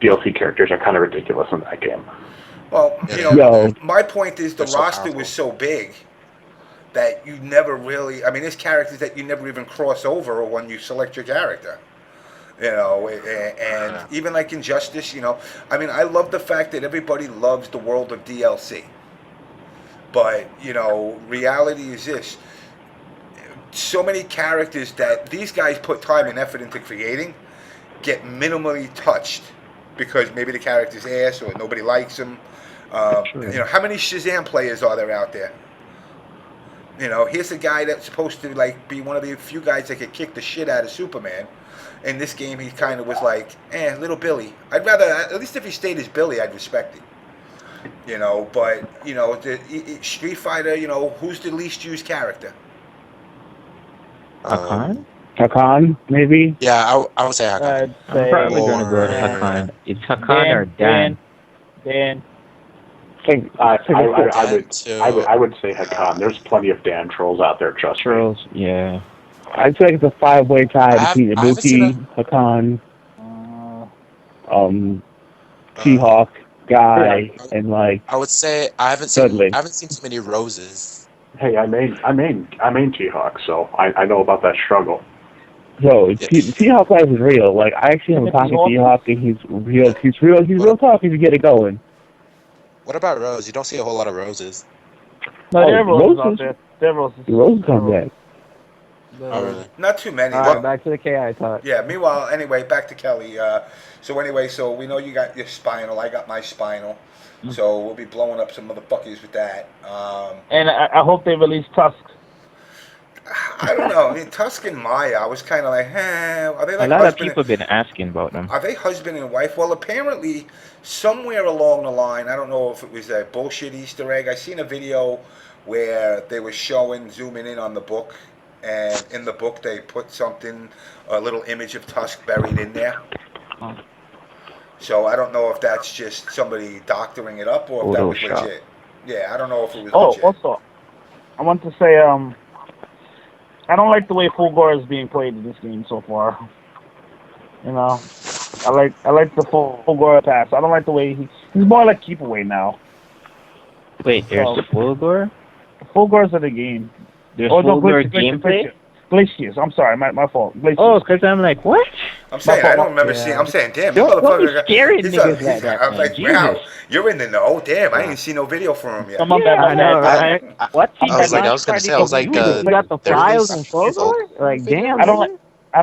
DLC characters are kind of ridiculous in that game.
Well, my point is the roster was so big that you never really, there's characters that you never even cross over when you select your character. You know, and even like Injustice, you know, I mean, I love the fact that everybody loves the world of DLC. But, you know, reality is this. So many characters that these guys put time and effort into creating get minimally touched because maybe the character's ass or nobody likes him. You know, how many Shazam players are there out there? You know, here's a guy that's supposed to like be one of the few guys that could kick the shit out of Superman. In this game, he kind of was like, little Billy. I'd rather, at least if he stayed as Billy, I'd respect it. You know, but, you know, Street Fighter, you know, who's the least used character?
Hakan?
Hakan, maybe?
Yeah, I would say Hakan.
I'm probably going to go with Hakan. It's Hakan or Dan.
Dan.
I would say Hakan. There's plenty of Dan trolls out there, trust me.
Yeah.
I'd say it's a 5-way tie between Wtih, Hakan, T-Hawk, Guy, and like.
I would say I haven't seen too many roses.
Hey, I main T-Hawk, so I know about that struggle.
Yo, T-Hawk life is real. Like I actually am talking to T-Hawk, and he's real talk if you get it going.
What about Rose? You don't see a whole lot of roses.
No, there are roses out there. There are roses.
Roses come back.
Oh, really?
Not too many.
Back to the KI talk.
Yeah, meanwhile, anyway, back to Kelly. So we know you got your spinal. I got my spinal. So we'll be blowing up some motherfuckers with that.
And I hope they release Tusk.
I don't know. I mean, Tusk and Maya, I was kind of like, are they like
a lot of
husband
people have been asking about them.
Are they husband and wife? Well, apparently, somewhere along the line, I don't know if it was a bullshit Easter egg. I seen a video where they were zooming in on the book, and in the book they put a little image of Tusk buried in there. So I don't know if that's just somebody doctoring it up or if that was legit. Yeah, I don't know if it was legit.
Also, I want to say, I don't like the way Fulgore is being played in this game so far. You know, I like the Fulgore pass. I don't like the way he's more like keep away now.
Wait, there's Fulgore?
Fulgore's in the game.
There's Fulgore gameplay?
Glacius. I'm sorry, my fault. Glacius.
Oh, because I'm like, what?
I'm saying, I don't remember seeing. I'm saying, damn,
don't be scaring niggas like that.
I'm like, wow, you're in the know. Damn, I ain't seen no video from him yet.
I know, right? What?
I was gonna say, you
got the files and Fulgore? Like, damn.
I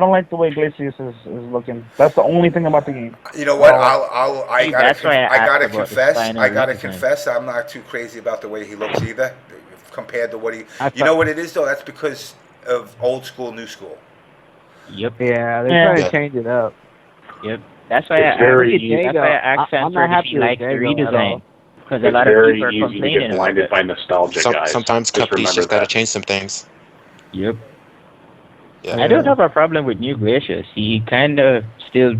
don't like the way Glacius is looking. That's the only thing about the game.
You know what? I gotta confess, I'm not too crazy about the way he looks either, compared to what he. You know what it is though? That's because of old school, new school.
Yep.
Yeah, they're trying to change it up.
Yep. That's why I asked Sanford if he liked the redesign. Because a lot of people are complaining.
It's very easy to get blinded by nostalgia, guys.
Sometimes companies just gotta change some things.
Yep.
Yeah.
I don't have a problem with New Glacius. He kind of still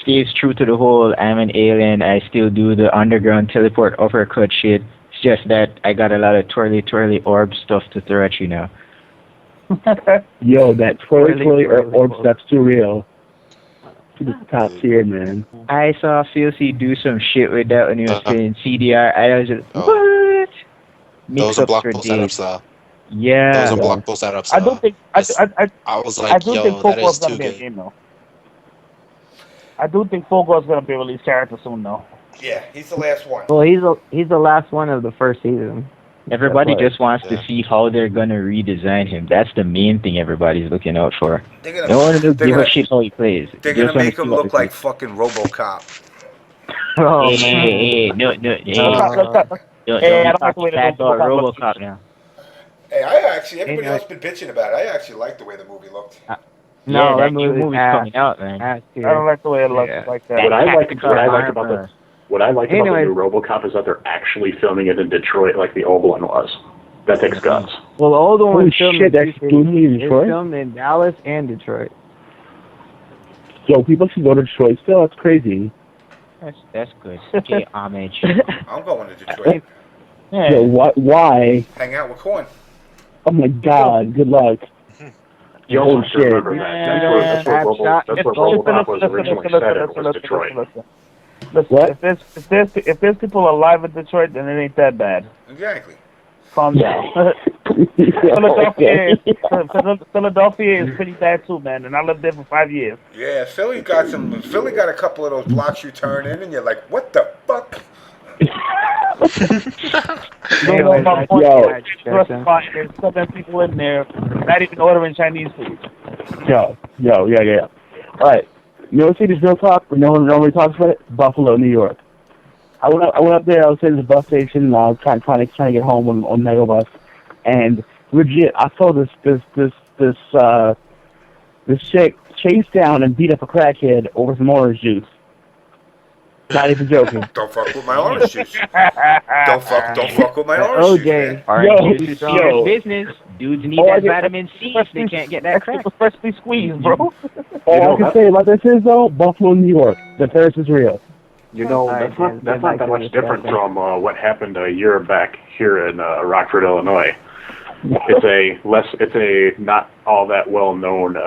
stays true to the whole I'm an alien, I still do the underground teleport uppercut shit. It's just that I got a lot of twirly orb stuff to throw at you now.
Yo, that twirly orb stuff's too real. It's top tier, man.
I saw Filthy do some shit with that when he was playing CDR. I was just, what?
Those are blockable setups, though.
Yeah.
Those are blockable setups.
I don't think.
I was like, yo, that is too good.
Game, though. I do think Fulgore's gonna be a released character soon, though.
Yeah, he's the last one.
Well, he's the last one of the first season.
Everybody just wants to see how they're gonna redesign him. That's the main thing everybody's looking out for. No one will give a shit how he plays.
They're gonna make him look like fucking RoboCop.
Oh, hey, no, don't talk bad about RoboCop now.
Hey, everybody else been bitching about it. I actually like the way the movie looked.
No, that movie's coming out, man.
I don't like the way it looks like that.
What I like about the new RoboCop is that they're actually filming it in Detroit like the old one was. That takes guts.
Well, the old one was filmed
in Detroit?
It's filmed in Dallas and Detroit.
Yo, people should go to Detroit still? That's crazy.
That's good. Okay, homage.
I'm going to Detroit.
Yeah. Yo, why?
Hang out with Corn.
Oh my god, good luck.
You also have to remember that. That's where RoboCop was originally set in, was Detroit.
Listen, if there's people alive in Detroit, then it ain't that bad.
Exactly.
Calm down.
Philadelphia is pretty bad too, man. And I lived there for 5 years.
Yeah, Philly got a couple of those blocks you turn in, and you're like, what the fuck?
There's so many people in there, not even ordering Chinese food.
Yeah. All right. You know what city's real talk? No one normally talks about it. Buffalo, New York. I went up there. I was sitting at the bus station, and I was trying to get home on Megabus, and legit, I saw this chick chase down and beat up a crackhead over some orange juice. Not even joking.
Don't fuck with my orange juice. Don't fuck with my orange juice.
Orange juice is serious business. Dudes need that vitamin C if they can't get that crack.
Freshly squeezed, bro.
All I can say about this is, though, Buffalo, New York. The thirst is real.
You know, that's not that much different from what happened a year back here in Rockford, Illinois. It's a not all that well known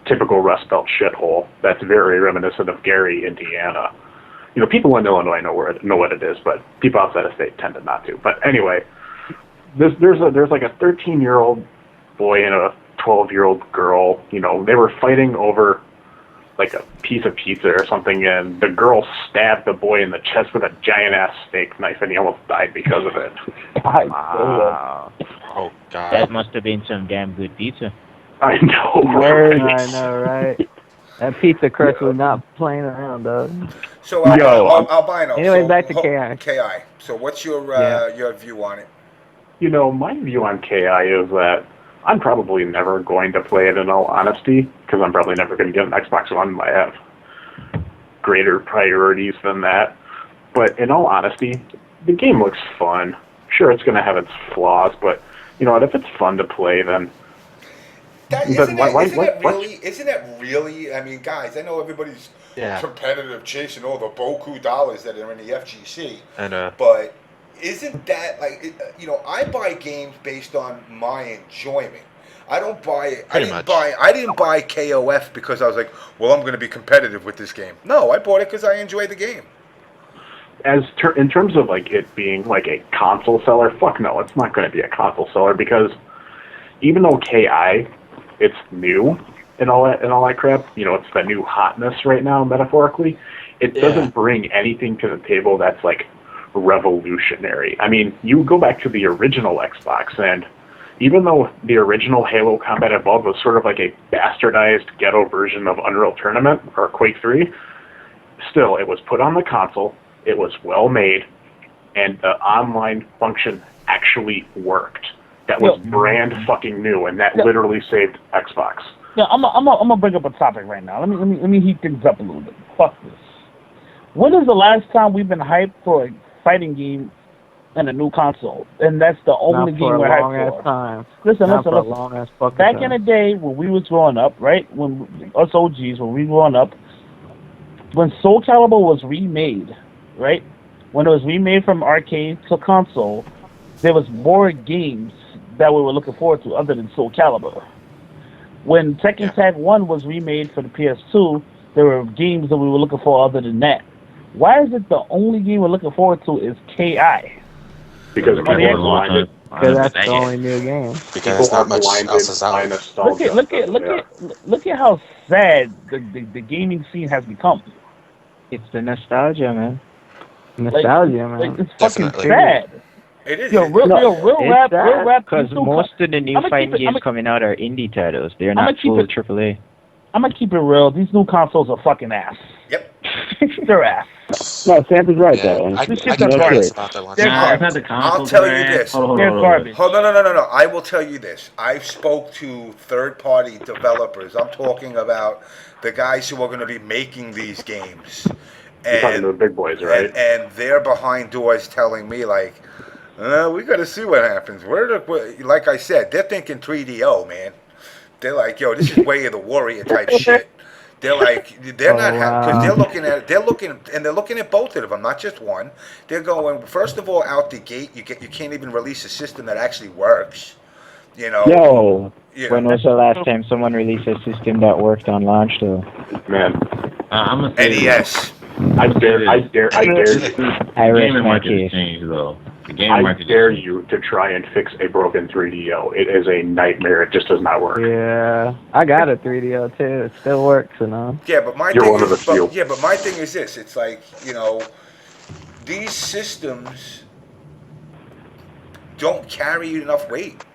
typical Rust Belt shithole that's very reminiscent of Gary, Indiana. You know, people in Illinois know what it is, but people outside of state tend to not to. But anyway, there's like a 13-year-old boy and a 12-year-old girl. You know, they were fighting over like a piece of pizza or something, and the girl stabbed the boy in the chest with a giant-ass steak knife, and he almost died because of it.
Wow.
Oh, God.
That must have been some damn good pizza.
I know,
right? I know, right? That pizza crust was not playing around, though.
So, Albino.
Anyway, back to KI.
KI. So, what's your view on it?
You know, my view on KI is that I'm probably never going to play it in all honesty, because I'm probably never going to get an Xbox One. I have greater priorities than that. But in all honesty, the game looks fun. Sure, it's going to have its flaws, but you know what? If it's fun to play, then
isn't that really? I mean, guys, I know everybody's competitive, chasing all the Boku dollars that are in the FGC. But isn't that like, you know, I buy games based on my enjoyment. I don't buy it. I didn't buy KOF because I was like, well, I'm going to be competitive with this game. No, I bought it because I enjoyed the game.
In terms of like it being like a console seller, fuck no, it's not going to be a console seller, because even though KI, it's new and all that crap, you know, it's the new hotness right now, metaphorically, it doesn't bring anything to the table that's like revolutionary. I mean, you go back to the original Xbox, and even though the original Halo Combat Evolved was sort of like a bastardized ghetto version of Unreal Tournament or Quake 3, still, it was put on the console, it was well made, and the online function actually worked. That was brand fucking new, and that literally saved Xbox.
Yeah, I'm gonna bring up a topic right now. Let me heat things up a little bit. Fuck this. When is the last time we've been hyped for a fighting game and a new console? And that's the only game we're hyped for.
Time.
Listen. Back
time.
in the day when we was growing up, right? When us OGs, when we growing up, when Soul Calibur was remade, right? When it was remade from arcade to console, there was more games that we were looking forward to other than Soul Calibur. When Tekken Tag 1 was remade for the PS2, there were games that we were looking for other than that. Why is it the only game we're looking forward to is KI?
Because
that's the only new game.
Because there's not much else out.
Look at how sad the gaming scene has become.
It's the nostalgia, man.
Nostalgia, man.
It's fucking sad.
It is.
Real rap.
Because most of the new fighting games coming out are indie titles. They're not full AAA.
I'm gonna keep it real. These new consoles are fucking ass.
Yep.
They're ass.
No, Sanford's right, though.
I'll tell you this.
They're garbage.
Hold on, no. I will tell you this. I've spoke to third-party developers. I'm talking about the guys who are going to be making these games.
You're talking to the big boys, right?
And they're behind doors telling me, like, we got to see what happens. Like I said, they're thinking 3DO, man. They're like, yo, this is Way of the Warrior type shit. They're like, they're not happy because they're looking at both of them, not just one. They're going, first of all, out the gate, you can't even release a system that actually works. You know.
When was the last time someone released a system that worked on launch, though?
Man,
NES.
I dare.
I rest my case.
Change, though. The game
I
market
dare you to try and fix a broken 3DO. It is a nightmare. It just does not work.
Yeah, I got a 3DO too. It still works, you know.
Yeah, but my
You're
thing
one of
is,
the few.
yeah, but my thing is this: it's like, you know, these systems don't carry enough weight,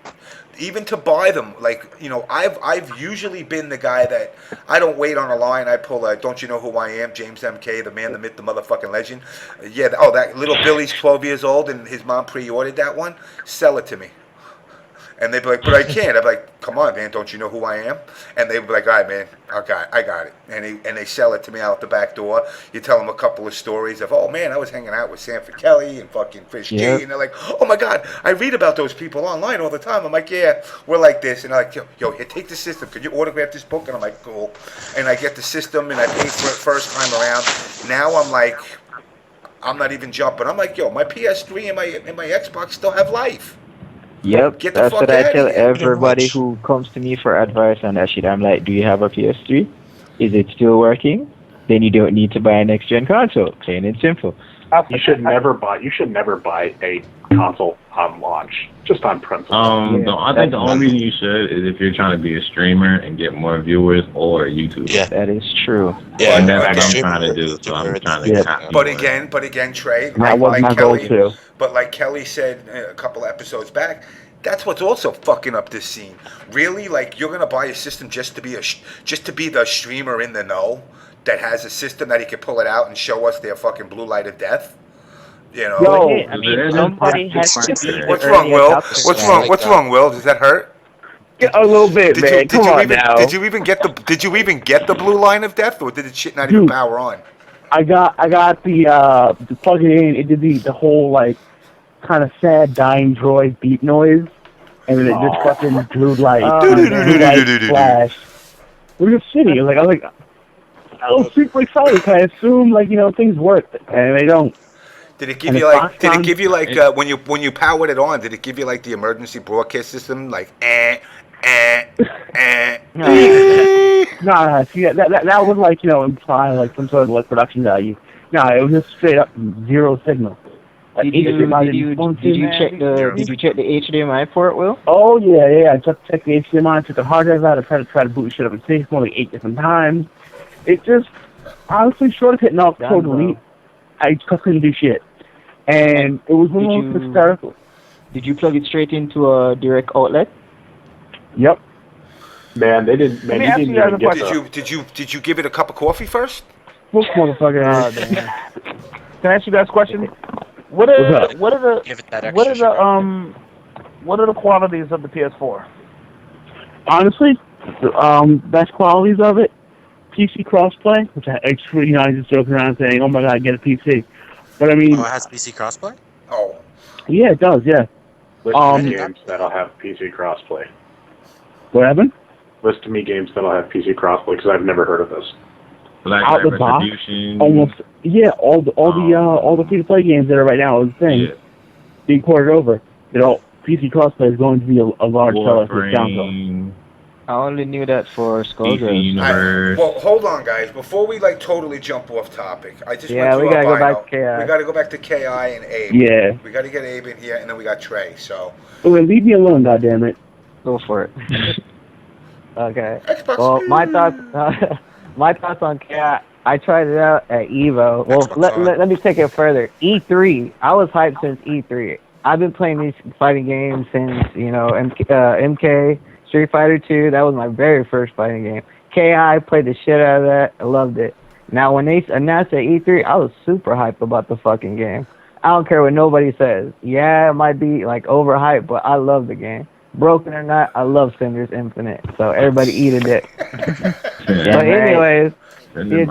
even to buy them. Like, you know, I've usually been the guy that I don't wait on a line. I pull a, don't you know who I am? JamessMK, the man, the myth, the motherfucking legend. Yeah. Oh, that little Billy's 12 years old and his mom pre-ordered that one. Sell it to me. And they'd be like, but I can't. I'd be like, come on, man, don't you know who I am? And they'd be like, all right, man, I got it. And they sell it to me out the back door. You tell them a couple of stories of, oh, man, I was hanging out with Sanford Kelly and fucking Fish G. And they're like, oh, my God, I read about those people online all the time. I'm like, yeah, we're like this. And they're like, yo, here, take the system. Could you autograph this book? And I'm like, cool. And I get the system, and I pay for it first time around. Now I'm like, I'm not even jumping. I'm like, yo, my PS3 and my Xbox still have life.
Yep,
Get the
that's
fuck
what I
outta
tell
here.
everybody who comes to me for advice on that shit. I'm like, do you have a PS3? Is it still working? Then you don't need to buy a next gen console. Plain and simple.
You should never buy a console on launch, just on principle.
I think the only reason you should is if you're trying to be a streamer and get more viewers or a YouTuber.
Yeah,
that is true.
Yeah,
and that's what I'm trying to do. So I'm trying to.
Yeah. But again, Trey.
That was my goal too.
But like Kelly said a couple episodes back, that's what's also fucking up this scene. Really, like you're gonna buy a system just to be the streamer in the know that has a system that he can pull it out and show us their fucking blue light of death. You know.
No, I mean, somebody has to be.
What's wrong, Will? What's wrong, Will? Does that hurt?
Yeah, a little bit, man. Come on now.
Did you even get the blue line of death, or did the shit not even power on?
I got the plug it in. It did the whole like kind of sad dying droid beep noise, and then it just fucking blue light flash. We're just sitting. I was super excited because I assumed things worked, and they don't.
Did it give you like? Did it give you like when you powered it on? Did it give you like the emergency broadcast system like
Nah, see that was like imply like some sort of like production value. No, it was just straight up zero signal.
Did you check the HDMI port, Will?
Oh yeah. I just checked the HDMI, took the hard drive out, I tried to boot shit up in safe more like 8 different times. It just honestly short of hitting off totally. I just couldn't do shit. And it was almost hysterical.
Did you plug it straight into a direct outlet?
Yep.
Man, they didn't. Man, you didn't even get
Did you give it a cup of coffee first?
What motherfucker? Can I ask you guys a question? What are the qualities of the PS4?
Honestly,
best qualities of it, PC crossplay, which I just joke around saying, "Oh my god, get a PC." But I mean,
it has PC crossplay.
Oh.
Yeah, it does. Yeah.
List me games that'll have PC crossplay.
What happened?
List to me games that'll have PC crossplay because I've never heard of this.
Out the box, almost all the free-to-play games that are right now is the thing being ported over. PC crossplay is going to be a large seller for Zalgo.
I only knew that for Skullgirls.
Well, hold on, guys. Before we totally jump off topic, I just went through
we gotta
our
go
bio.
back to KI.
We gotta go back to KI and Abe.
Yeah.
We gotta get Abe in here, and then we got Trey. So.
Well, leave me alone, goddammit.
Go for it. Okay.
Xbox.
Well, my thoughts on KI. I tried it out at Evo. Well, let me take it further. E3. I was hyped since E3. I've been playing these fighting games since MK. Street Fighter 2, that was my very first fighting game. KI, played the shit out of that. I loved it. Now, when they announced at E3, I was super hyped about the fucking game. I don't care what nobody says. Yeah, it might be, overhyped, but I love the game. Broken or not, I love Cinders Infinite. So, everybody eat a dick. But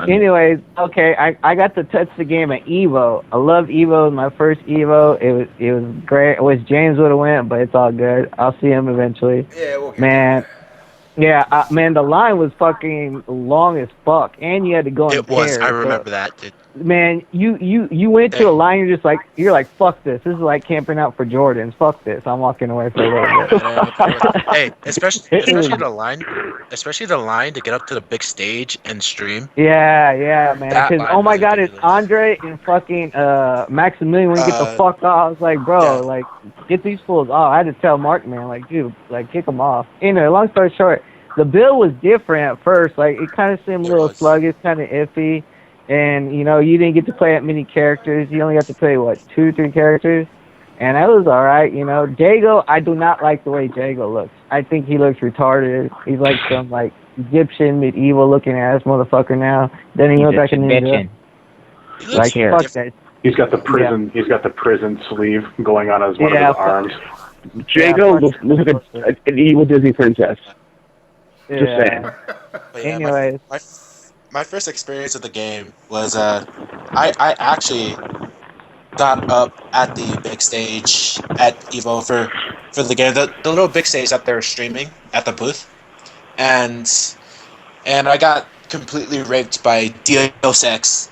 anyways, okay, I got to touch the game at Evo. I loved Evo. It was my first Evo. It was great. I wish James would have went, but it's all good. I'll see him eventually.
Yeah, we'll get
Man,
Yeah, man, the line was fucking long as fuck, and you had to go in
It was.
pairs.
I remember that, dude.
Man, you went to a line. You're like, fuck this. This is like camping out for Jordans. Fuck this. I'm walking away for a little bit.
Hey, especially the line to get up to the big stage and stream.
Yeah, man.
That
Because
line
my
was
god, it's
ridiculous.
Andre and fucking Maximilian. When you get the fuck off, I was like, bro, like get these fools off. I had to tell Mark, man, like, dude, like kick them off. Anyway, long story short, the build was different at first. Like it kind of seemed a little sluggish, kind of iffy. And, you know, you didn't get to play that many characters. You only got to play, 2, 3 characters? And that was alright, you know. Jago, I do not like the way Jago looks. I think he looks retarded. He's like some, Egyptian, medieval-looking ass motherfucker now. Then he looks like a ninja. Like, fuck that.
He's got the prison. Yeah. He's got the prison sleeve going on his one of his arms.
Jago looks like an evil Disney princess. Just saying.
Anyways.
My first experience with the game was I actually got up at the big stage at Evo for the game, the little big stage that they're streaming at the booth, and I got completely raped by Deus Ex,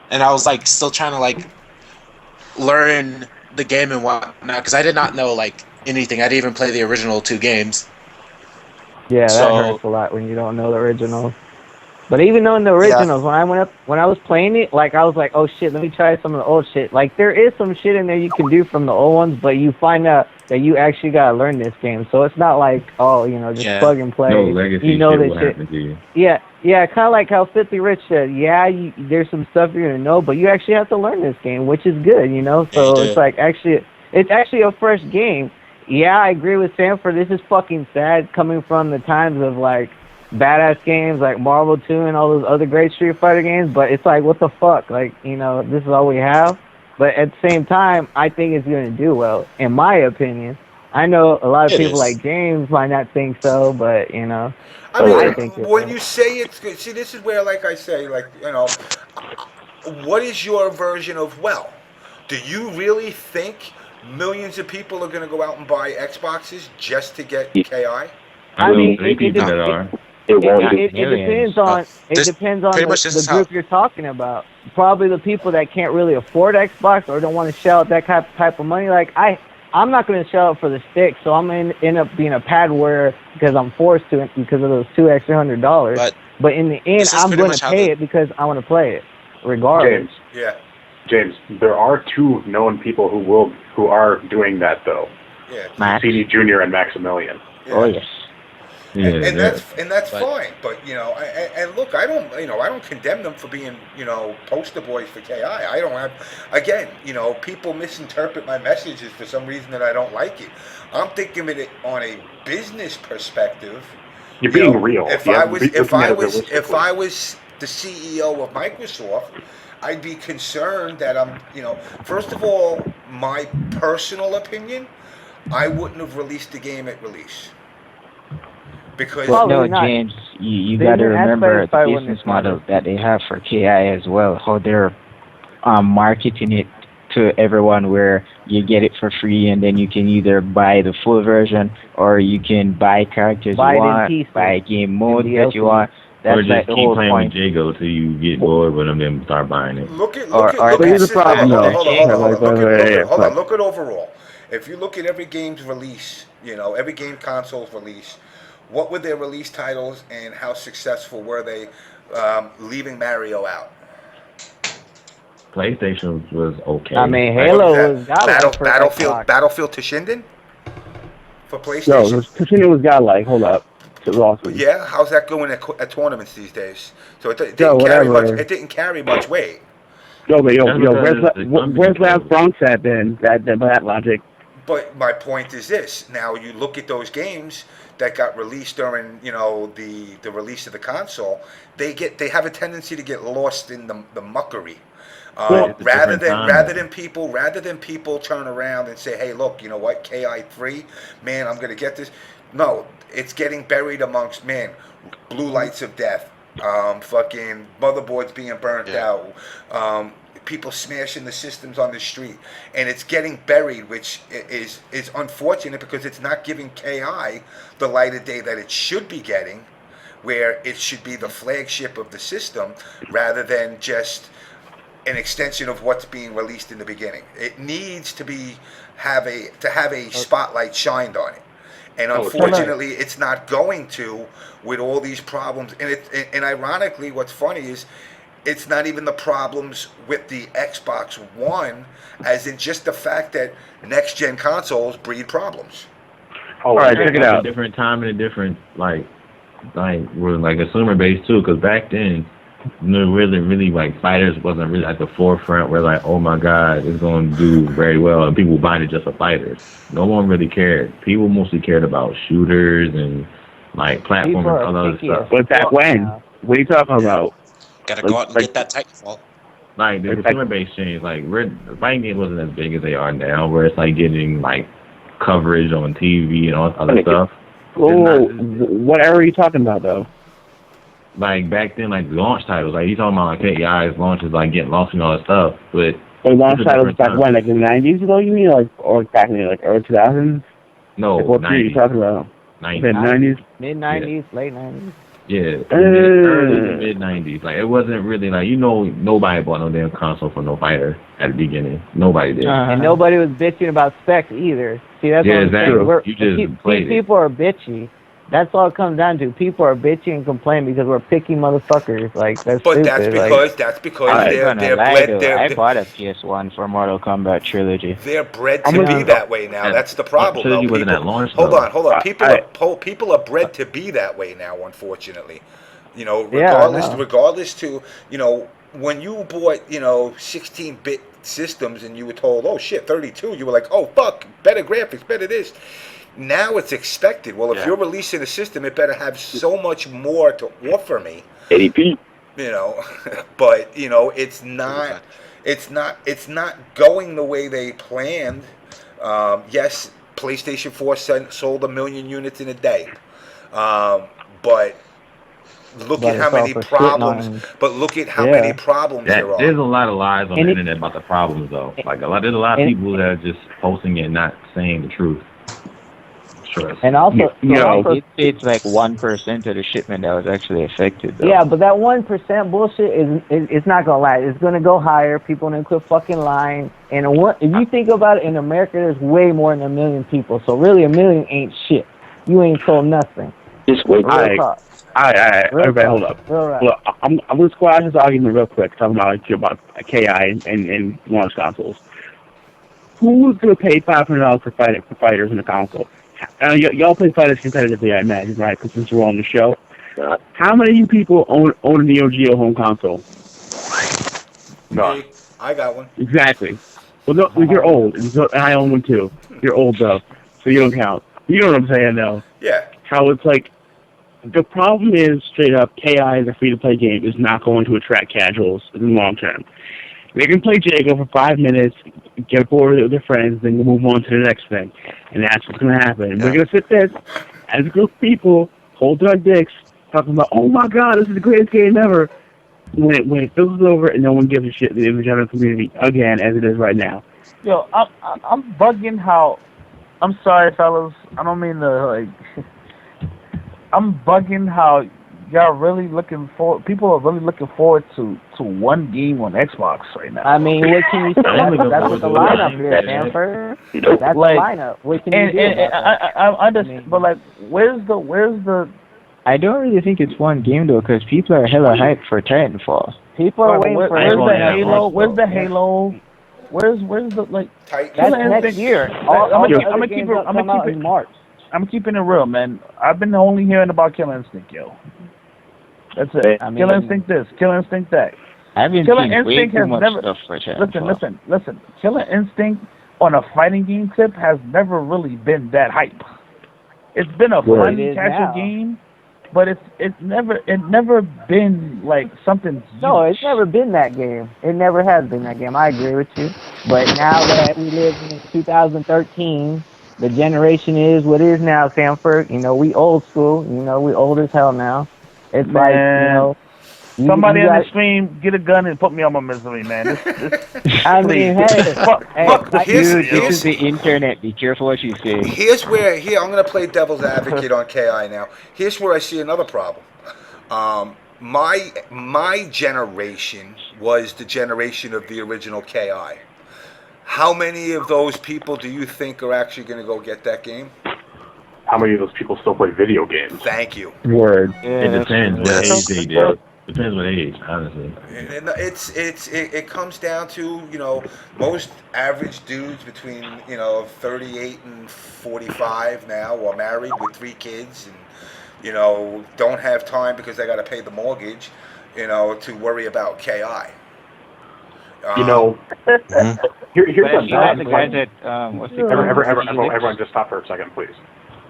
and I was still trying to learn the game and whatnot because I did not know anything. I didn't even play the original 2 games.
Yeah, that hurts a lot when you don't know the originals. But even though in the originals, when I was playing it, I was like, oh shit, let me try some of the old shit. There is some shit in there you can do from the old ones, but you find out that you actually gotta learn this game. So it's not just plug and play.
No legacy
you know
shit
this
will
shit.
Mm-hmm.
happen to you.
Yeah, kind of like how Filthierich said. Yeah, there's some stuff you're gonna know, but you actually have to learn this game, which is good, you know. So it's actually a fresh game. Yeah, I agree with Sanford. This is fucking sad coming from the times of badass games like Marvel 2 and all those other great Street Fighter games, but it's what the fuck? This is all we have? But at the same time, I think it's going to do well, in my opinion. I know a lot of people like James might not think so, but, you know.
I think when you say it's good, see, this is where, I say, what is your version of well? Do you really think millions of people are going to go out and buy Xboxes just to get KI?
I mean,
it
depends on the group you're talking about. Probably the people that can't really afford Xbox or don't want to shell out that type of money. I'm not going to shell out for the stick, so I'm going to end up being a pad wearer because I'm forced to because of those $2 extra $100. But in the end, I'm going to pay it because I want to play it, regardless.
James, there are 2 known people who are doing that though.
Yeah.
CD Jr. and Maximilian.
Yeah. Oh yes.
Yeah, and that's fine, but and look, I don't condemn them for being poster boys for KI. I don't have, again, people misinterpret my messages for some reason that I don't like it. I'm thinking of it on a business perspective.
You're being real.
If I was the CEO of Microsoft, I'd be concerned that first of all, my personal opinion, I wouldn't have released the game at release. Because
James, you got to remember the business model that they have for KI as well, how they're marketing it to everyone where you get it for free and then you can either buy the full version or you can buy characters you want, buy game mode that you want. That's
or just
the
keep
whole
playing
point.
with Jago till you get bored with them and start buying it.
Look at overall. If you look at every game's release, every game console's release, what were their release titles and how successful were they, leaving Mario out?
PlayStation was okay.
I mean, Halo was
Battlefield Toshinden for PlayStation.
No, Toshinden was godlike. Hold up. It was awesome.
Yeah, how's that going at tournaments these days? So it didn't carry much weight.
Where's Last Bronx at then? That logic.
But my point is this: now you look at those games that got released during the release of the console, they have a tendency to get lost in the muckery. Rather than people turn around and say, hey, look, you know what, KI3, man, I'm gonna get this. No, it's getting buried amongst blue lights of death, fucking motherboards being burnt out, people smashing the systems on the street, and it's getting buried, which is unfortunate because it's not giving KI the light of day that it should be getting, where it should be the flagship of the system rather than just an extension of what's being released in the beginning. It needs to have a spotlight shined on it, and unfortunately, it's not going to with all these problems. And ironically, what's funny is it's not even the problems with the Xbox One, as in just the fact that next gen consoles breed problems.
All right, check it out. A different time and a different we're like consumer based too, because back then, really like fighters wasn't really at the forefront where like, oh my god, it's going to do very well, and people buying it just for fighters. No one really cared. People mostly cared about shooters and like platforms and all other stuff.
But back when? What are you talking about?
Gotta go out and get that Titanfall.
Like the consumer base changed. Like the fighting games wasn't as big as they are now, where it's like getting like coverage on TV and all other stuff.
Oh, what era are you talking about though?
Like back then, like launch titles, like you talking about like KI's launches, like getting launched and all that stuff. But
launch titles back when, like in the 90s ago, you mean, like, or back in the like early 2000s?
No,
like, what period are you talking about? 90s,
mid 90s, late 90s.
Yeah, early to mid 90s. Like it wasn't really like nobody bought no damn console for no fighter at the beginning. Nobody did,
and nobody was bitching about specs either. See, that's what I'm saying.
You just played it.
People are bitchy. That's all it comes down to. People are bitching and complaining because we're picky motherfuckers. Like that's
but
stupid.
That's because they're bred.
I bought a PS1 for Mortal Kombat Trilogy.
They're bred to be that way now. That's the problem.
Trilogy wasn't at launch.
Hold on. People are bred to be that way now. Unfortunately, regardless to when you bought 16-bit systems and you were told, oh shit, 32, you were like, oh fuck, better graphics, better this. Now it's expected. Well, if you're releasing a system, it better have so much more to offer me.
80p.
But it's not going the way they planned. Yes, PlayStation 4 sold 1 million units in a day, but look at how many problems. But look at how many problems there are.
There's a lot of lies on the internet about the problems, though. Like there's a lot of people that are just posting it and not saying the truth. Sure.
And also,
it's like 1% of the shipment that was actually affected, though.
Yeah, but that 1% bullshit is not gonna lie. It's gonna go higher. People gonna quit fucking lying. And if you think about it, in America, there's way more than 1 million people. So really, 1 million ain't shit. You ain't told nothing.
Just wait. All right. Everybody, hold up. Look, I'm gonna squash this argument real quick. Talking about KI and launch consoles. Who's gonna pay $500 for fighters in a console? Y'all play fighters competitively, I imagine, right? Because since we're on the show, how many of you people own a Neo Geo home console?
No, I got one.
Exactly. Well, no, you're old, and I own one too. You're old though, so you don't count. You know what I'm saying, though?
Yeah.
How it's like. The problem is, straight up, KI as a free-to-play game is not going to attract casuals in the long term. They can play Jago for 5 minutes, get bored with their friends, then move on to the next thing. And that's what's going to happen. We're going to sit there as a group of people, holding our dicks, talking about, oh my god, this is the greatest game ever. When it fizzles over and no one gives a shit, the general community, again, as it is right now.
Yo, I'm bugging how... I'm sorry, fellas. I don't mean to, I'm bugging how y'all really looking forward. People are really looking forward to one game on Xbox right now.
I mean, what can you say? That's what the lineup is, Sanford. That's the lineup. What can you do about that?
I understand, but where's the?
I don't really think it's one game though, because people are hella hyped for Titanfall.
People are waiting for.
Where's the Halo? Where's the Halo? Where's the
That's next year. I'm gonna keep it in March.
I'm keeping it real, man. I've been only hearing about Killer Instinct, yo. That's it. Killer Instinct this, Killer Instinct that.
I've been
Killer
seeing
Instinct
way
has
too much
never.
Stuff for Titanfall.
Listen. Killer Instinct on a fighting game tip has never really been that hype. It's been a fun casual game, but it's never been like something.
No, it's never been that game. It never has been that game. I agree with you. But now that we live in 2013. The generation is what it is now, Sanford. We old school. We old as hell now. It's
Somebody on the stream, get a gun and put me on my misery, man.
I mean, hey,
this is the internet. Be careful what you say.
Here's where I'm going to play devil's advocate on KI now. Here's where I see another problem. My generation was the generation of the original KI. How many of those people do you think are actually going to go get that game?
How many of those people still play video games?
Thank you.
Word.
Yeah,
it depends what age they do. Depends what age, honestly.
And it comes down to, you know, most average dudes between, you know, 38 and 45 now are married with 3 kids and, you know, don't have time because they got to pay the mortgage, you know, to worry about KI.
You know, here's a non-fighting.
Everyone
Everyone just stop for a second, please.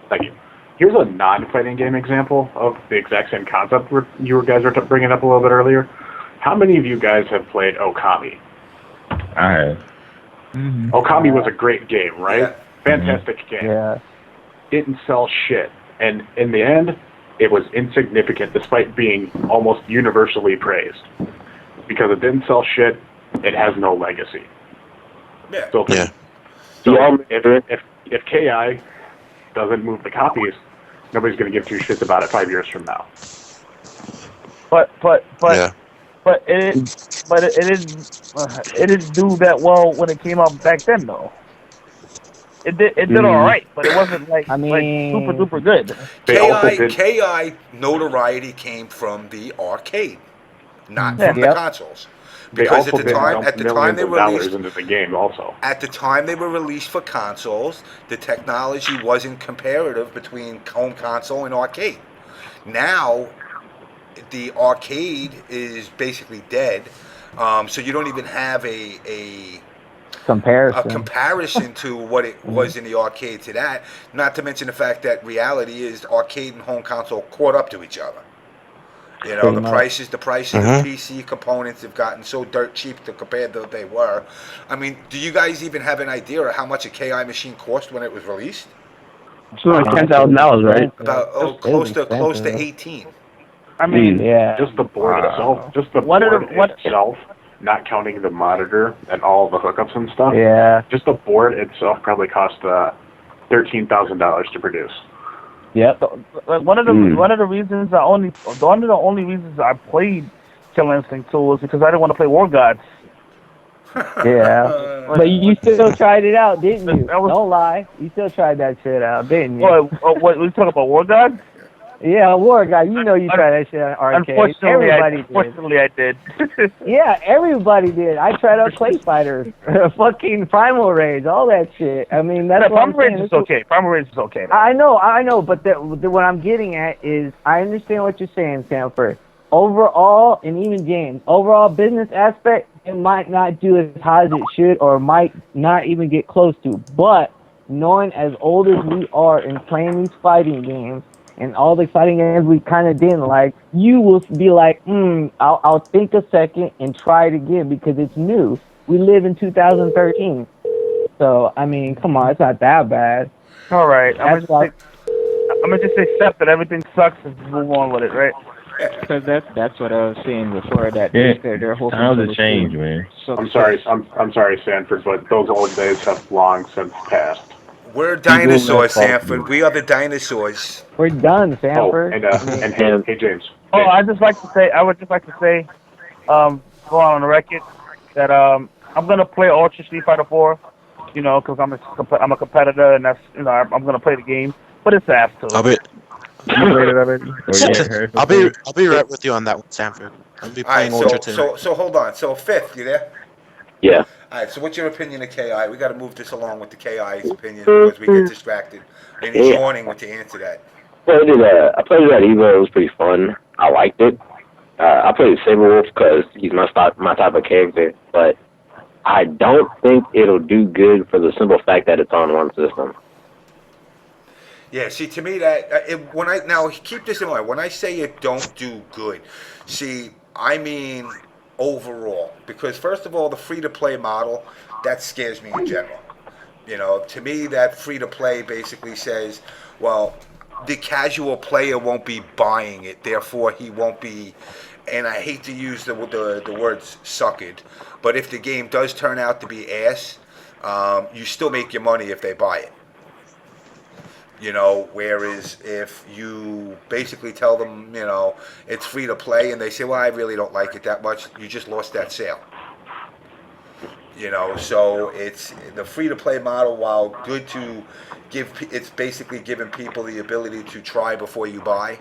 Thank you. Here's a non-fighting game example of the exact same concept you guys were bringing up a little bit earlier. How many of you guys have played Okami?
I have.
Okami was a great game, right?
Yeah.
Fantastic game.
Yeah.
Didn't sell shit. And in the end, it was insignificant despite being almost universally praised. Because it didn't sell shit, it has no legacy.
Yeah.
So,
Yeah.
So if KI doesn't move the copies, nobody's going to give 2 shits about it 5 years from now.
But
Yeah.
it didn't do that well when it came out back then though. It did all right, but it wasn't like super duper good.
KI notoriety came from the arcade, not from the consoles. Because at the time they were released
into the game also.
At the time they were released for consoles, the technology wasn't comparative between home console and arcade. Now, the arcade is basically dead, so you don't even have a comparison to what it was in the arcade to that. Not to mention the fact that reality is arcade and home console caught up to each other. You know, the prices of PC components have gotten so dirt cheap to compare to what they were. I mean, do you guys even have an idea of how much a KI machine cost when it was released?
It's like $10,000, right?
About close to 18.
I mean,
just the board itself, itself, not counting the monitor and all the hookups and stuff.
Yeah.
Just the board itself probably cost $13,000 to produce.
Yep.
One of the reasons one of the only reasons I played Killer Instinct 2 was because I didn't want to play War Gods.
Yeah. But you still tried it out, didn't you? Don't lie. You still tried that shit out, didn't you?
What we talking about, War Gods?
Yeah, War God. You know you tried that shit at arcade.
Unfortunately, I did.
Yeah, everybody did. I tried out Clay Fighters, fucking Primal Rage, all that shit. I mean, that's what
Primal Rage is okay. Primal Rage is okay.
I know. But what I'm getting at is I understand what you're saying, Sanford. Overall, and even James, overall business aspect, it might not do as high as it should, or might not even get close to. But knowing as old as we are and playing these fighting games, and all the fighting games we kind of didn't like, you will be like, I'll think a second and try it again because it's new. We live in 2013. So, I mean, come on, it's not that bad.
All right. I'm going to just accept that everything sucks and just move on with it, right?
Because that's what I was saying before, that they're hoping
times have changed, man.
So
I'm sorry, Sanford, but those old days have long since passed.
We're dinosaurs, Sanford. We are the dinosaurs.
We're done, Sanford.
Hey, James.
Oh, I would just like to say, go on the record that I'm gonna play Ultra Street Fighter 4, you know, because I'm a competitor, and that's, you know, I'm gonna play the game, but it's ass too.
I'll be right with you on that one, Sanford. I'll be playing Ultra today.
So hold on. So Fifth, you there?
Yeah.
All right, so what's your opinion of KI? We got to move this along with the KI's opinion because we get distracted. And he's yawning when to answer that.
I played it at Evo. It was pretty fun. I liked it. I played Saberwolf because he's my type of character, but I don't think it'll do good for the simple fact that it's on one system.
Yeah, see, to me, now keep this in mind. When I say it don't do good, see, I mean overall, because first of all, the free-to-play model, that scares me in general. You know, to me, that free-to-play basically says, well, the casual player won't be buying it, therefore he won't be and I hate to use the words suckered, but if the game does turn out to be ass, you still make your money if they buy it. You know, whereas if you basically tell them, you know, it's free to play, and they say, well, I really don't like it that much, you just lost that sale. You know, so it's the free to play model, while good to give, it's basically giving people the ability to try before you buy.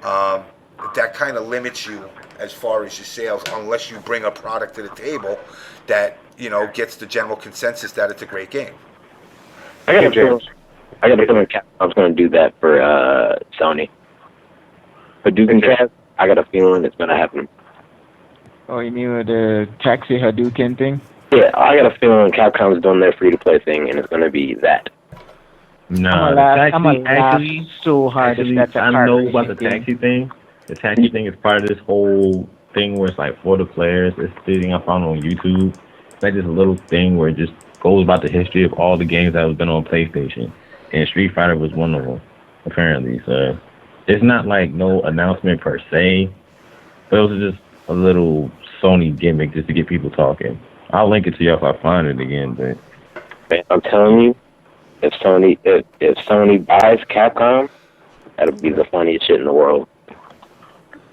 That kind of limits you as far as your sales, unless you bring a product to the table that, you know, gets the general consensus that it's a great game.
I got a feeling Capcom's going to do that for Sony. Hadouken Cast, I got a feeling it's going to happen.
Oh, you mean with the Taxi Hadouken thing?
Yeah, I got a feeling Capcom's doing their free-to-play thing, and it's going to be that.
No,
I'm gonna laugh so hard if that's a
I
heart
know about the
racing
taxi thing. The taxi thing is part of this whole thing where it's like for the players. It's sitting up on YouTube. It's like this little thing where it just goes about the history of all the games that have been on PlayStation. And Street Fighter was one of them, apparently. So it's not like no announcement per se, but it was just a little Sony gimmick just to get people talking. I'll link it to you if I find it again. But
Man, I'm telling you, if Sony buys Capcom, that'll be the funniest shit in the world.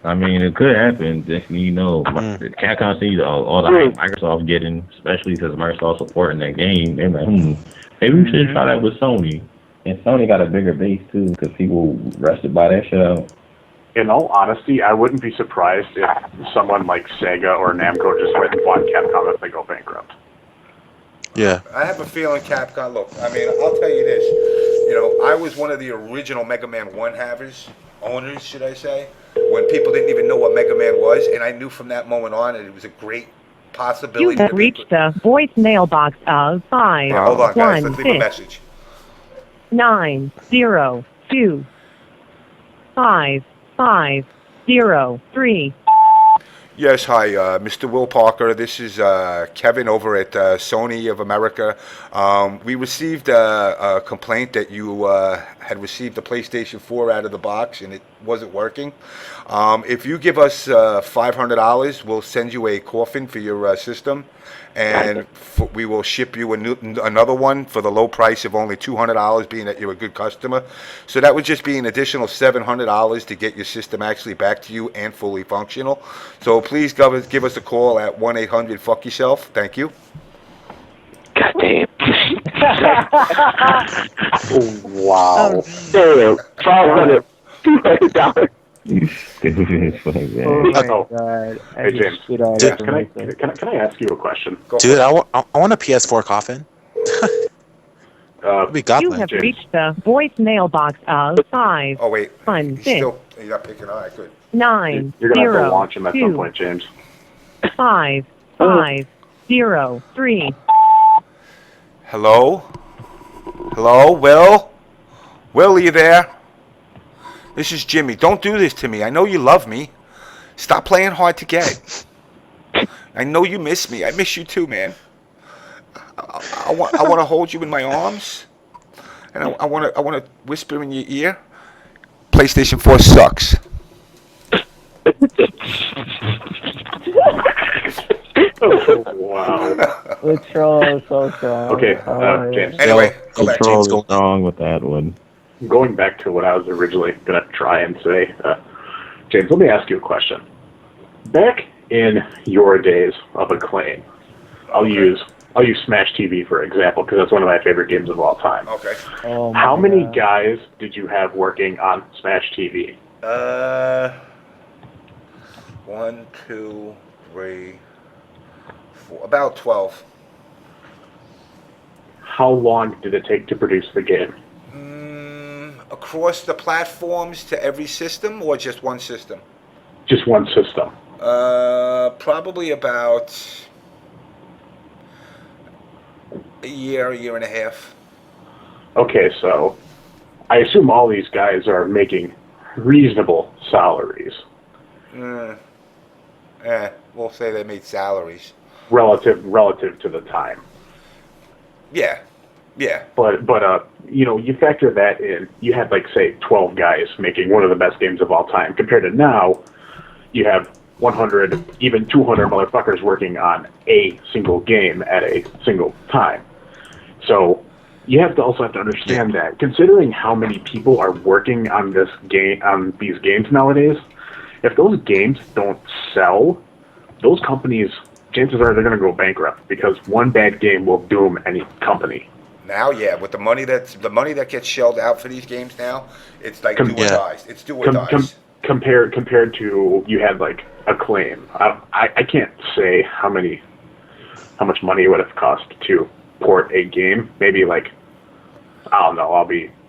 I mean, it could happen. Just, you know, Capcom sees all the hype Microsoft getting, especially because Microsoft supporting that game. They're like, maybe we should try that with Sony. And Sony got a bigger base too, because people rested by that shit out.
In all honesty, I wouldn't be surprised if someone like Sega or Namco just went and bought Capcom if they go bankrupt.
Yeah.
I have a feeling Capcom, look, I mean, I'll tell you this. You know, I was one of the original Mega Man 1 owners, should I say, when people didn't even know what Mega Man was, and I knew from that moment on that it was a great possibility.
You have reached the voicemail box of 5.
Yeah, hold on, guys. Let's leave a message.
902-550-3.
Yes, hi, Mr. Will Parker. This is Kevin over at Sony of America. We received a complaint that you had received the PlayStation 4 out of the box and it wasn't working. If you give us $500, we'll send you a coffin for your system, and we will ship you another one for the low price of only $200, being that you're a good customer. So that would just be an additional $700 to get your system actually back to you and fully functional. So please give us a call at 1-800-FUCK-YOURSELF. Thank you.
God damn.
Wow.
Damn. $500.
You stupid fuck, man.
Oh my god.
Hey, James.
Can
I ask you a question?
Dude, I want a PS4 coffin. We got
You
one,
have
James.
reached the voicemail box of 5.
Oh, wait.
1 6
You're not picking. All right, good.
9
You're going to have to
0
launch him at some
2
point, James.
5 5 0 3.
Hello? Hello, Will? Will, are you there? This is Jimmy. Don't do this to me. I know you love me. Stop playing hard to get. I know you miss me. I miss you too, man. I want to hold you in my arms, and I want to whisper in your ear. PlayStation 4 sucks.
Oh, wow.
The troll is so strong.
Okay, James.
Anyway, go back.
What's going wrong with that one?
Going back to what I was originally going to try and say, James, let me ask you a question. Back in your days of Acclaim, I'll use Smash TV for example, because that's one of my favorite games of all time.
Okay.
Oh
How many guys did you have working on Smash TV?
1, 2, 3, 4. About 12.
How long did it take to produce the game?
Across the platforms to every system, or just one system?
Just one system.
Probably about a year and a half.
Okay, so I assume all these guys are making reasonable salaries.
We'll say they made salaries.
Relative to the time.
Yeah.
But you know, you factor that in, you had like say 12 guys making one of the best games of all time. Compared to now, you have 100, even 200 motherfuckers working on a single game at a single time. So you also have to understand that, considering how many people are working on these games nowadays, if those games don't sell, those companies, chances are they're going to go bankrupt, because one bad game will doom any company.
Now, yeah, with the money that gets shelled out for these games now, it's like do or dies. It's do or dies.
Compared to, you had like Acclaim. I can't say how much money it would have cost to port a game. Maybe like, I don't know.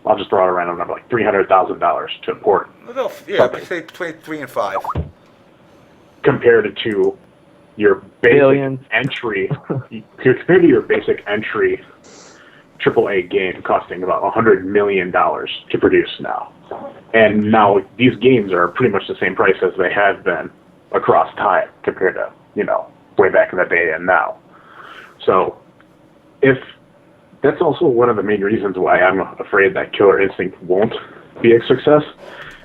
I'll just throw out a random number, like $300,000 to port.
Yeah, say between 3 and 5.
Compared to your basic entry, compared to your basic entry AAA game costing about $100 million to produce now. And now these games are pretty much the same price as they have been across time compared to, way back in the day and now. So that's also one of the main reasons why I'm afraid that Killer Instinct won't be a success,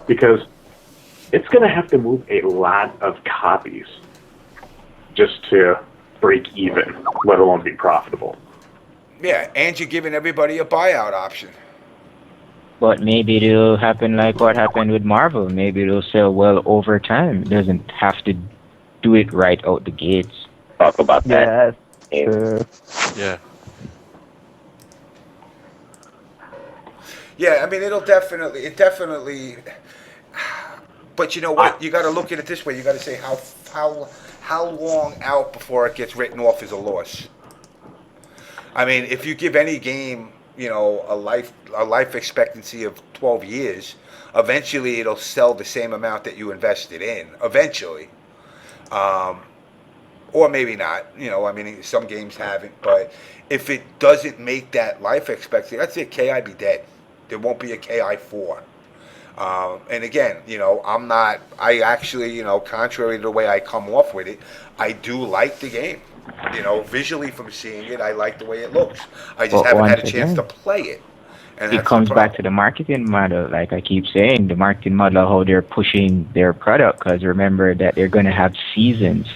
because it's going to have to move a lot of copies just to break even, let alone be profitable.
Yeah, and you're giving everybody a buyout option.
But maybe it'll happen like what happened with Marvel. Maybe it'll sell well over time. It doesn't have to do it right out the gates.
Talk about that.
Yeah.
Yeah, I mean, it definitely. But you know what? You got to look at it this way. You got to say how long out before it gets written off as a loss. I mean, if you give any game, a life expectancy of 12 years, eventually it'll sell the same amount that you invested in. Eventually, or maybe not. I mean, some games haven't. But if it doesn't make that life expectancy, that's it. KI be dead. There won't be a KI 4. And again, I actually, contrary to the way I come off with it, I do like the game. Visually from seeing it, I like the way it looks. I just haven't had a chance to play it. And
it comes back to the marketing model. Like I keep saying, the marketing model, how they're pushing their product, because remember that they're going to have seasons.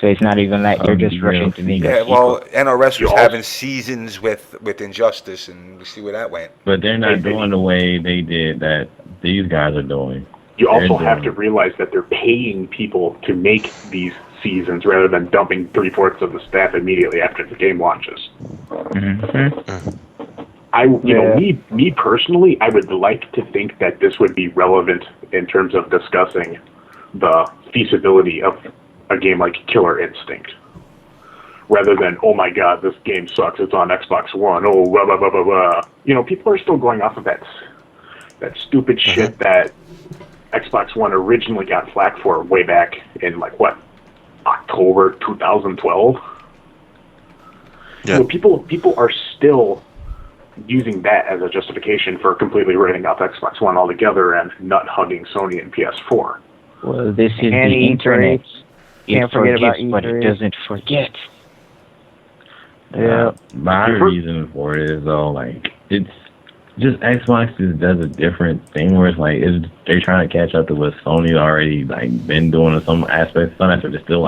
So it's not even like they're just rushing to make a sequel.
Well, NRS was having seasons with Injustice, and we see where that went.
But they're not doing the way they did that these guys are doing.
You also have to realize that they're paying people to make these seasons rather than dumping 3/4 of the staff immediately after the game launches. Me personally, I would like to think that this would be relevant in terms of discussing the feasibility of a game like Killer Instinct, rather than, oh my god, this game sucks, it's on Xbox One, oh blah blah blah blah blah. People are still going off of that stupid shit that Xbox One originally got flack for way back in October 2012. Yeah. People are still using that as a justification for completely writing off Xbox One altogether and nut hugging Sony and PS4.
Well, this is the internet.
Can't forget about E3.
But it doesn't forget.
Yeah. My reason for it is though, it's just Xbox does a different thing where it's they're trying to catch up to what Sony's already been doing in some aspects. Some aspects they're still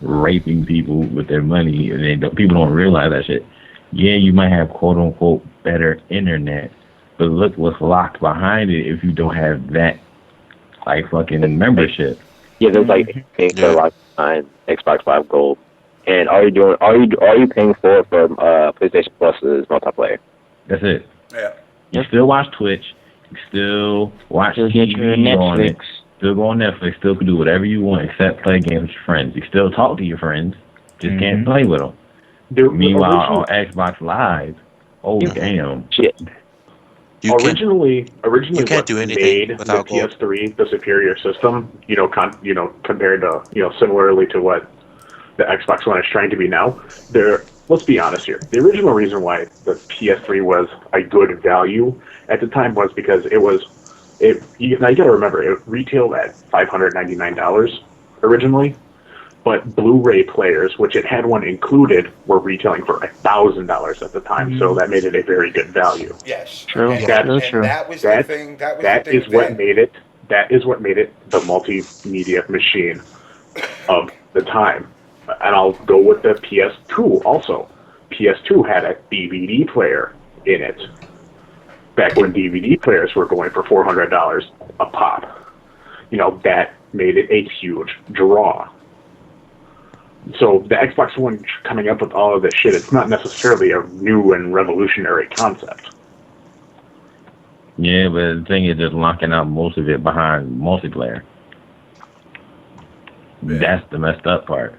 raping people with their money, and people don't realize that shit. Yeah, you might have quote unquote better internet, but look what's locked behind it if you don't have that fucking membership.
Yeah, there's things that are locked behind Xbox Live Gold. And all you paying for from PlayStation Plus's multiplayer.
That's it.
Yeah.
You still watch Twitch. You still watch TV on it. Still go on Netflix. Still can do whatever you want except play games with your friends. You still talk to your friends. Just can't play with them. Meanwhile, on Xbox Live, damn.
Shit.
Originally,
you can't do anything
made
without
the PS3 the superior system, compared to, similarly to what the Xbox One is trying to be now. Let's be honest here. The original reason why the PS3 was a good value at the time was because you gotta remember, it retailed at $599 originally, but Blu-ray players, which it had one included, were retailing for $1,000 at the time, so that made it a very good value.
Yes.
True.
That was the thing.
That is what made it the multimedia machine of the time. And I'll go with the PS2 also. PS2 had a DVD player in it. Back when DVD players were going for $400 a pop. You know, that made it a huge draw. So the Xbox One coming up with all of this shit, it's not necessarily a new and revolutionary concept.
Yeah, but the thing is just locking out most of it behind multiplayer. Yeah. That's the messed up part.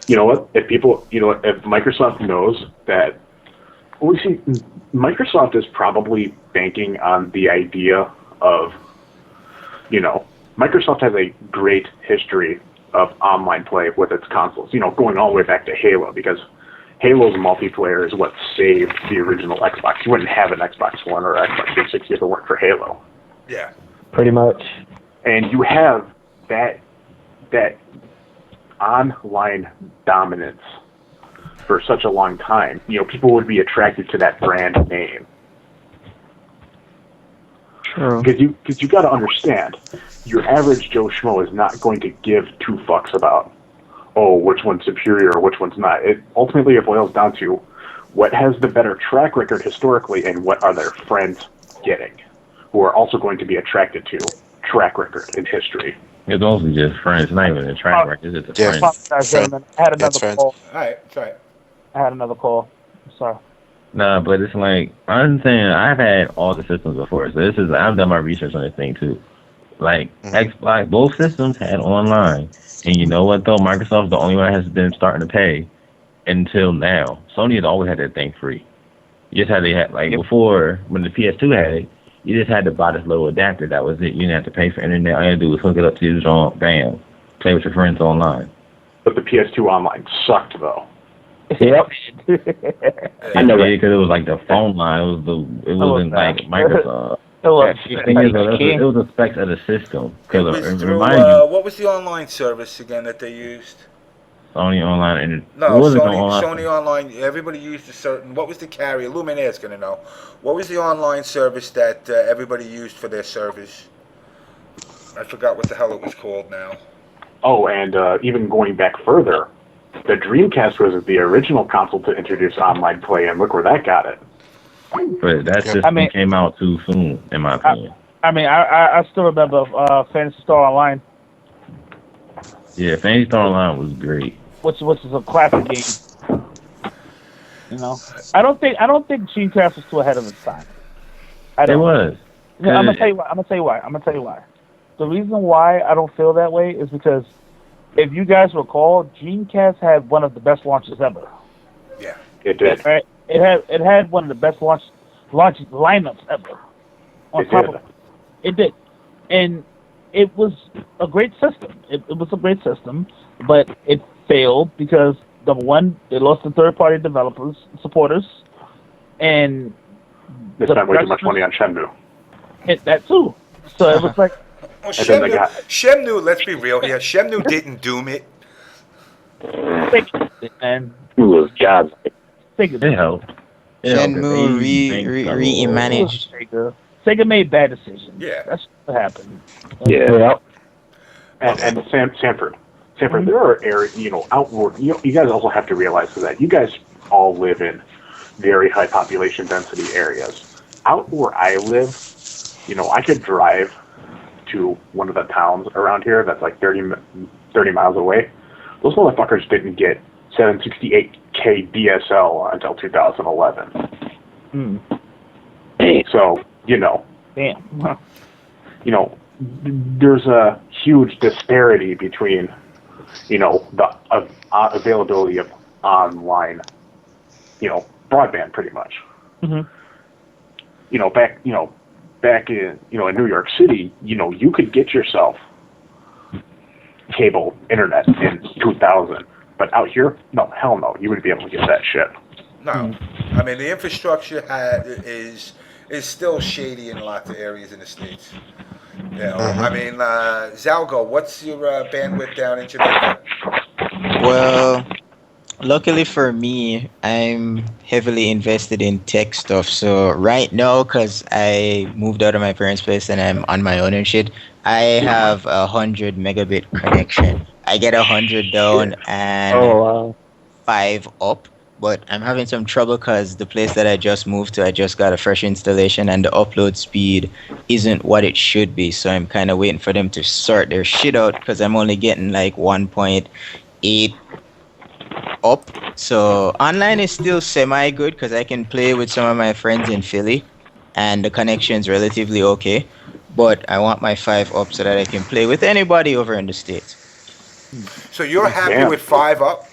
You know what? If Microsoft knows that, well, see, Microsoft is probably banking on the idea of, Microsoft has a great history of online play with its consoles, going all the way back to Halo, because Halo's multiplayer is what saved the original Xbox. You wouldn't have an Xbox One or Xbox 360 if it weren't for Halo.
Yeah.
Pretty much.
And you have that online dominance for such a long time. People would be attracted to that brand name.
True.
Because you got to understand, your average Joe Schmo is not going to give two fucks about, which one's superior or which one's not. It boils down to what has the better track record historically and what are their friends getting, who are also going to be attracted to track record in history.
It's mostly just friends, not even a track record. It's just a friend.
I had another call.
All right, sorry.
I had another call. Sorry.
Nah, but it's like, I'm saying I've had all the systems before, so I've done my research on this thing too. Like, Xbox, both systems had online. And you know what though? Microsoft's the only one that has been starting to pay until now. Sony has always had that thing free. You just had to before, when the PS2 had it, you just had to buy this little adapter. That was it. You didn't have to pay for internet. All you had to do was hook it up to your phone, bam, play with your friends online.
But the PS2 online sucked though.
Yep.
I know because it was like the phone line. It wasn't like Microsoft. It was the specs of the system.
What was the online service again that they used?
Sony Online.
Sony Online. Everybody used a certain. What was the carrier? Luminaire's gonna know. What was the online service that everybody used for their service? I forgot what the hell it was called now.
Oh, and even going back further, the Dreamcast was the original console to introduce online play, and look where that got it.
But that system came out too soon, in my opinion.
I still remember Fantasy Star Online.
Yeah, Fantasy Star Online was great.
Which is a classic game. I don't think Dreamcast was too ahead of its time.
It was.
Yeah, I'm gonna tell you why. The reason why I don't feel that way is because if you guys recall, Dreamcast had one of the best launches ever.
Yeah,
it did.
Right? It had one of the best launch lineups ever. It did, and it was a great system. It was a great system, but it failed because number one, they lost the third-party developers, supporters, and
they spent way too much money on Shenmue.
That too. So it was like.
Well, Shenmue, let's be real here. Shenmue didn't doom it.
And
it was God's.
It helped.
Shenmue re-managed.
Sega made bad decisions.
Yeah.
That's what happened.
Yeah.
And Sanford, there are areas, outward. You guys also have to realize that you guys all live in very high population density areas. Out where I live, I could drive to one of the towns around here that's like 30 miles away. Those motherfuckers didn't get 768K DSL until 2011. So,
Damn.
There's a huge disparity between, the availability of online, broadband pretty much.
Mm-hmm.
Back in, in New York City, you could get yourself cable internet in 2000. But out here, no, hell no. You wouldn't be able to get that shit.
No. I mean, the infrastructure is still shady in lots of areas in the States. I mean, Zalgo, what's your bandwidth down in Jamaica?
Well, Luckily for me, I'm heavily invested in tech stuff. So right now, because I moved out of my parents' place and I'm on my own and shit, I have 100 megabit connection. I get 100 down and 5 up, but I'm having some trouble because the place that I just moved to, I just got a fresh installation and the upload speed isn't what it should be. So I'm kind of waiting for them to sort their shit out because I'm only getting like 1.8 up. So online is still semi good because I can play with some of my friends in Philly and the connection's relatively okay. But I want my 5 up so that I can play with anybody over in the States.
So you're happy with 5 up?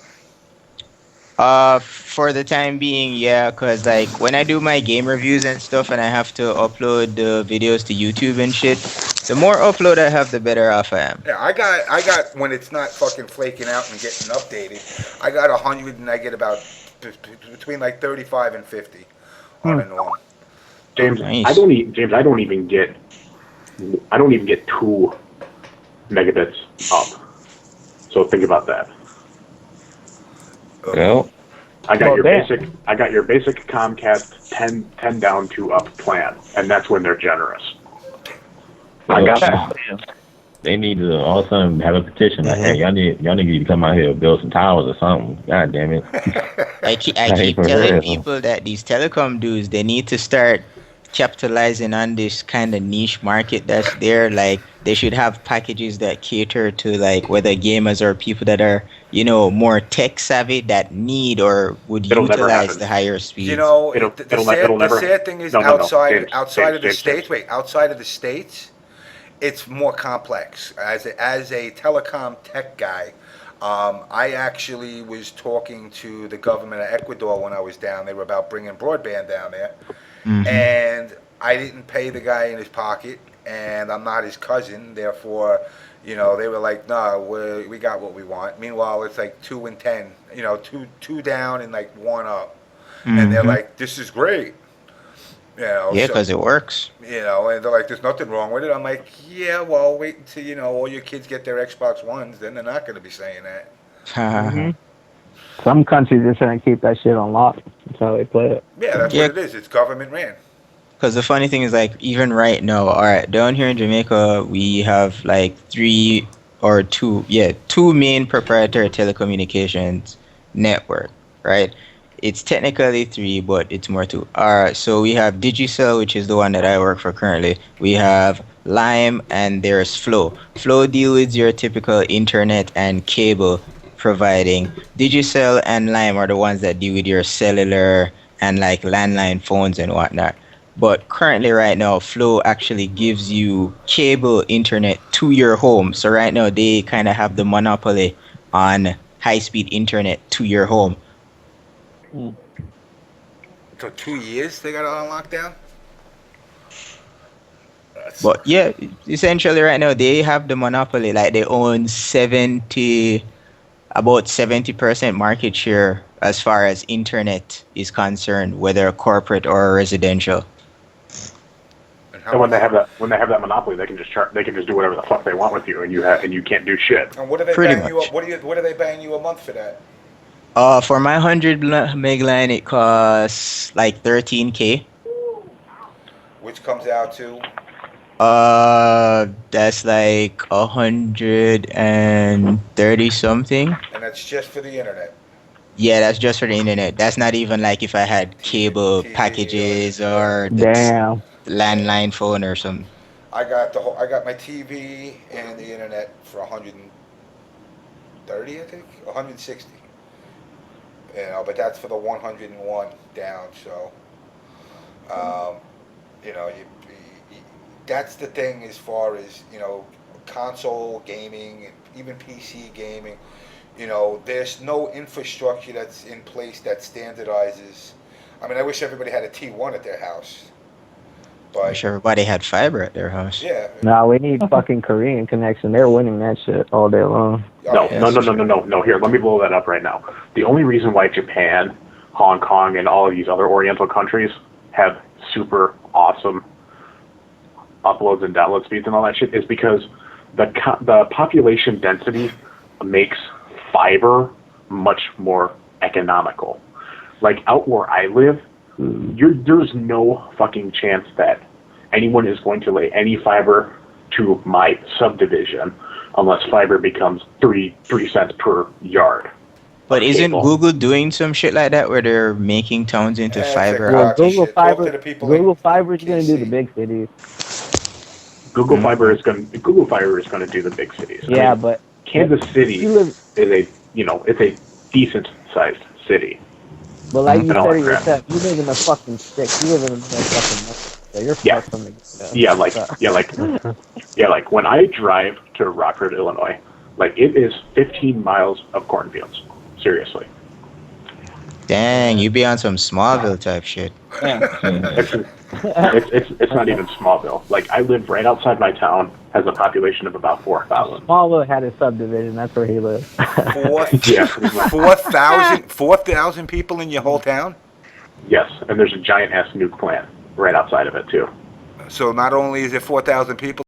For the time being, yeah, because like when I do my game reviews and stuff and I have to upload the videos to YouTube and shit, the more upload I have, the better off I am.
Yeah, I got when it's not fucking flaking out and getting updated. I got 100 and I get about between like 35 and 50 on and on.
James,
Nice.
I don't even get 2 megabits up. So think about that.
Well,
I got your basic Comcast 10 down 2 up plan, and that's when they're generous.
I got that. They need to all of a sudden have a petition like, hey, y'all need to come out here and build some towers or something. God damn it.
I keep telling people that these telecom dudes, they need to start capitalizing on this kind of niche market that's there. Like they should have packages that cater to like whether gamers or people that are, you know, more tech savvy that need or would utilize the higher speeds.
You know, the sad thing is outside of the states. Wait, outside of the states, it's more complex. As a telecom tech guy, I actually was talking to the government of Ecuador when I was down. They were about bringing broadband down there. Mm-hmm. And I didn't pay the guy in his pocket, and I'm not his cousin. Therefore, you know, they were like, "No, we got what we want." Meanwhile, it's like 2 and 10. You know, two down and like 1 up, and they're like, "This is great." You know,
yeah, because it works.
You know, and they're like, "There's nothing wrong with it." I'm like, "Yeah, well, wait until all your kids get their Xbox Ones, then they're not going to be saying that."
Mm-hmm. Some countries just trying to keep that shit on lock. That's how they play it.
Yeah, that's what it is. It's government ran.
Because the funny thing is, like, even right now, all right, down here in Jamaica, we have like two main proprietary telecommunications network, right? It's technically 3, but it's more 2. All right, so we have Digicel, which is the one that I work for currently. We have Lime, and there's Flow. Flow deal with your typical internet and cable providing. Digicel and Lime are the ones that deal with your cellular and like landline phones and whatnot. But currently right now, Flow actually gives you cable internet to your home. So right now they kind of have the monopoly on high-speed internet to your home.
So 2 years they got it on lockdown?
But yeah, essentially right now they have the monopoly. Like they own about 70% market share as far as internet is concerned, whether corporate or residential.
And when they have that monopoly, they can just do whatever the fuck they want with you, and you can't do shit.
And what are they paying you? What are they paying you a month for that?
For my 100 meg line, it costs like $13K.
Which comes out to?
That's like 130 something.
And that's just for the internet.
Yeah, that's just for the internet. That's not even like if I had cable packages or the landline phone or something.
I got my TV and the internet for 130, I think, 160. You know, but that's for the 101 down. So, you know, that's the thing as far as, you know, console gaming, even PC gaming. You know, there's no infrastructure that's in place that standardizes. I mean, I wish everybody had a T1 at their house.
I wish everybody had fiber at their house.
Yeah.
No, we need fucking Korean connection. They're winning that shit all day long.
No. Here, let me blow that up right now. The only reason why Japan, Hong Kong, and all of these other Oriental countries have super awesome uploads and download speeds and all that shit is because the population density makes fiber much more economical. Like out where I live, there's no fucking chance that anyone is going to lay any fiber to my subdivision unless fiber becomes 3 cents per yard.
But isn't Google doing some shit like that where they're making towns into fiber?
Well, Google Fiber is going to do the big cities.
Google Fiber is going to do the big cities.
Yeah, but
Kansas City is it's a decent sized city.
But like you said it yourself, you live in a fucking stick. You live in a fucking so you're far from the
like when I drive to Rockford, Illinois, like it is 15 miles of cornfields. Seriously.
Dang, you be on some Smallville type shit.
It's not even Smallville. Like I live right outside my town, has a population of about 4,000.
Smallville had a subdivision. That's where he lives.
4,000 people in your whole town?
Yes, and there's a giant ass nuke plant right outside of it too.
So not only is it 4,000 people,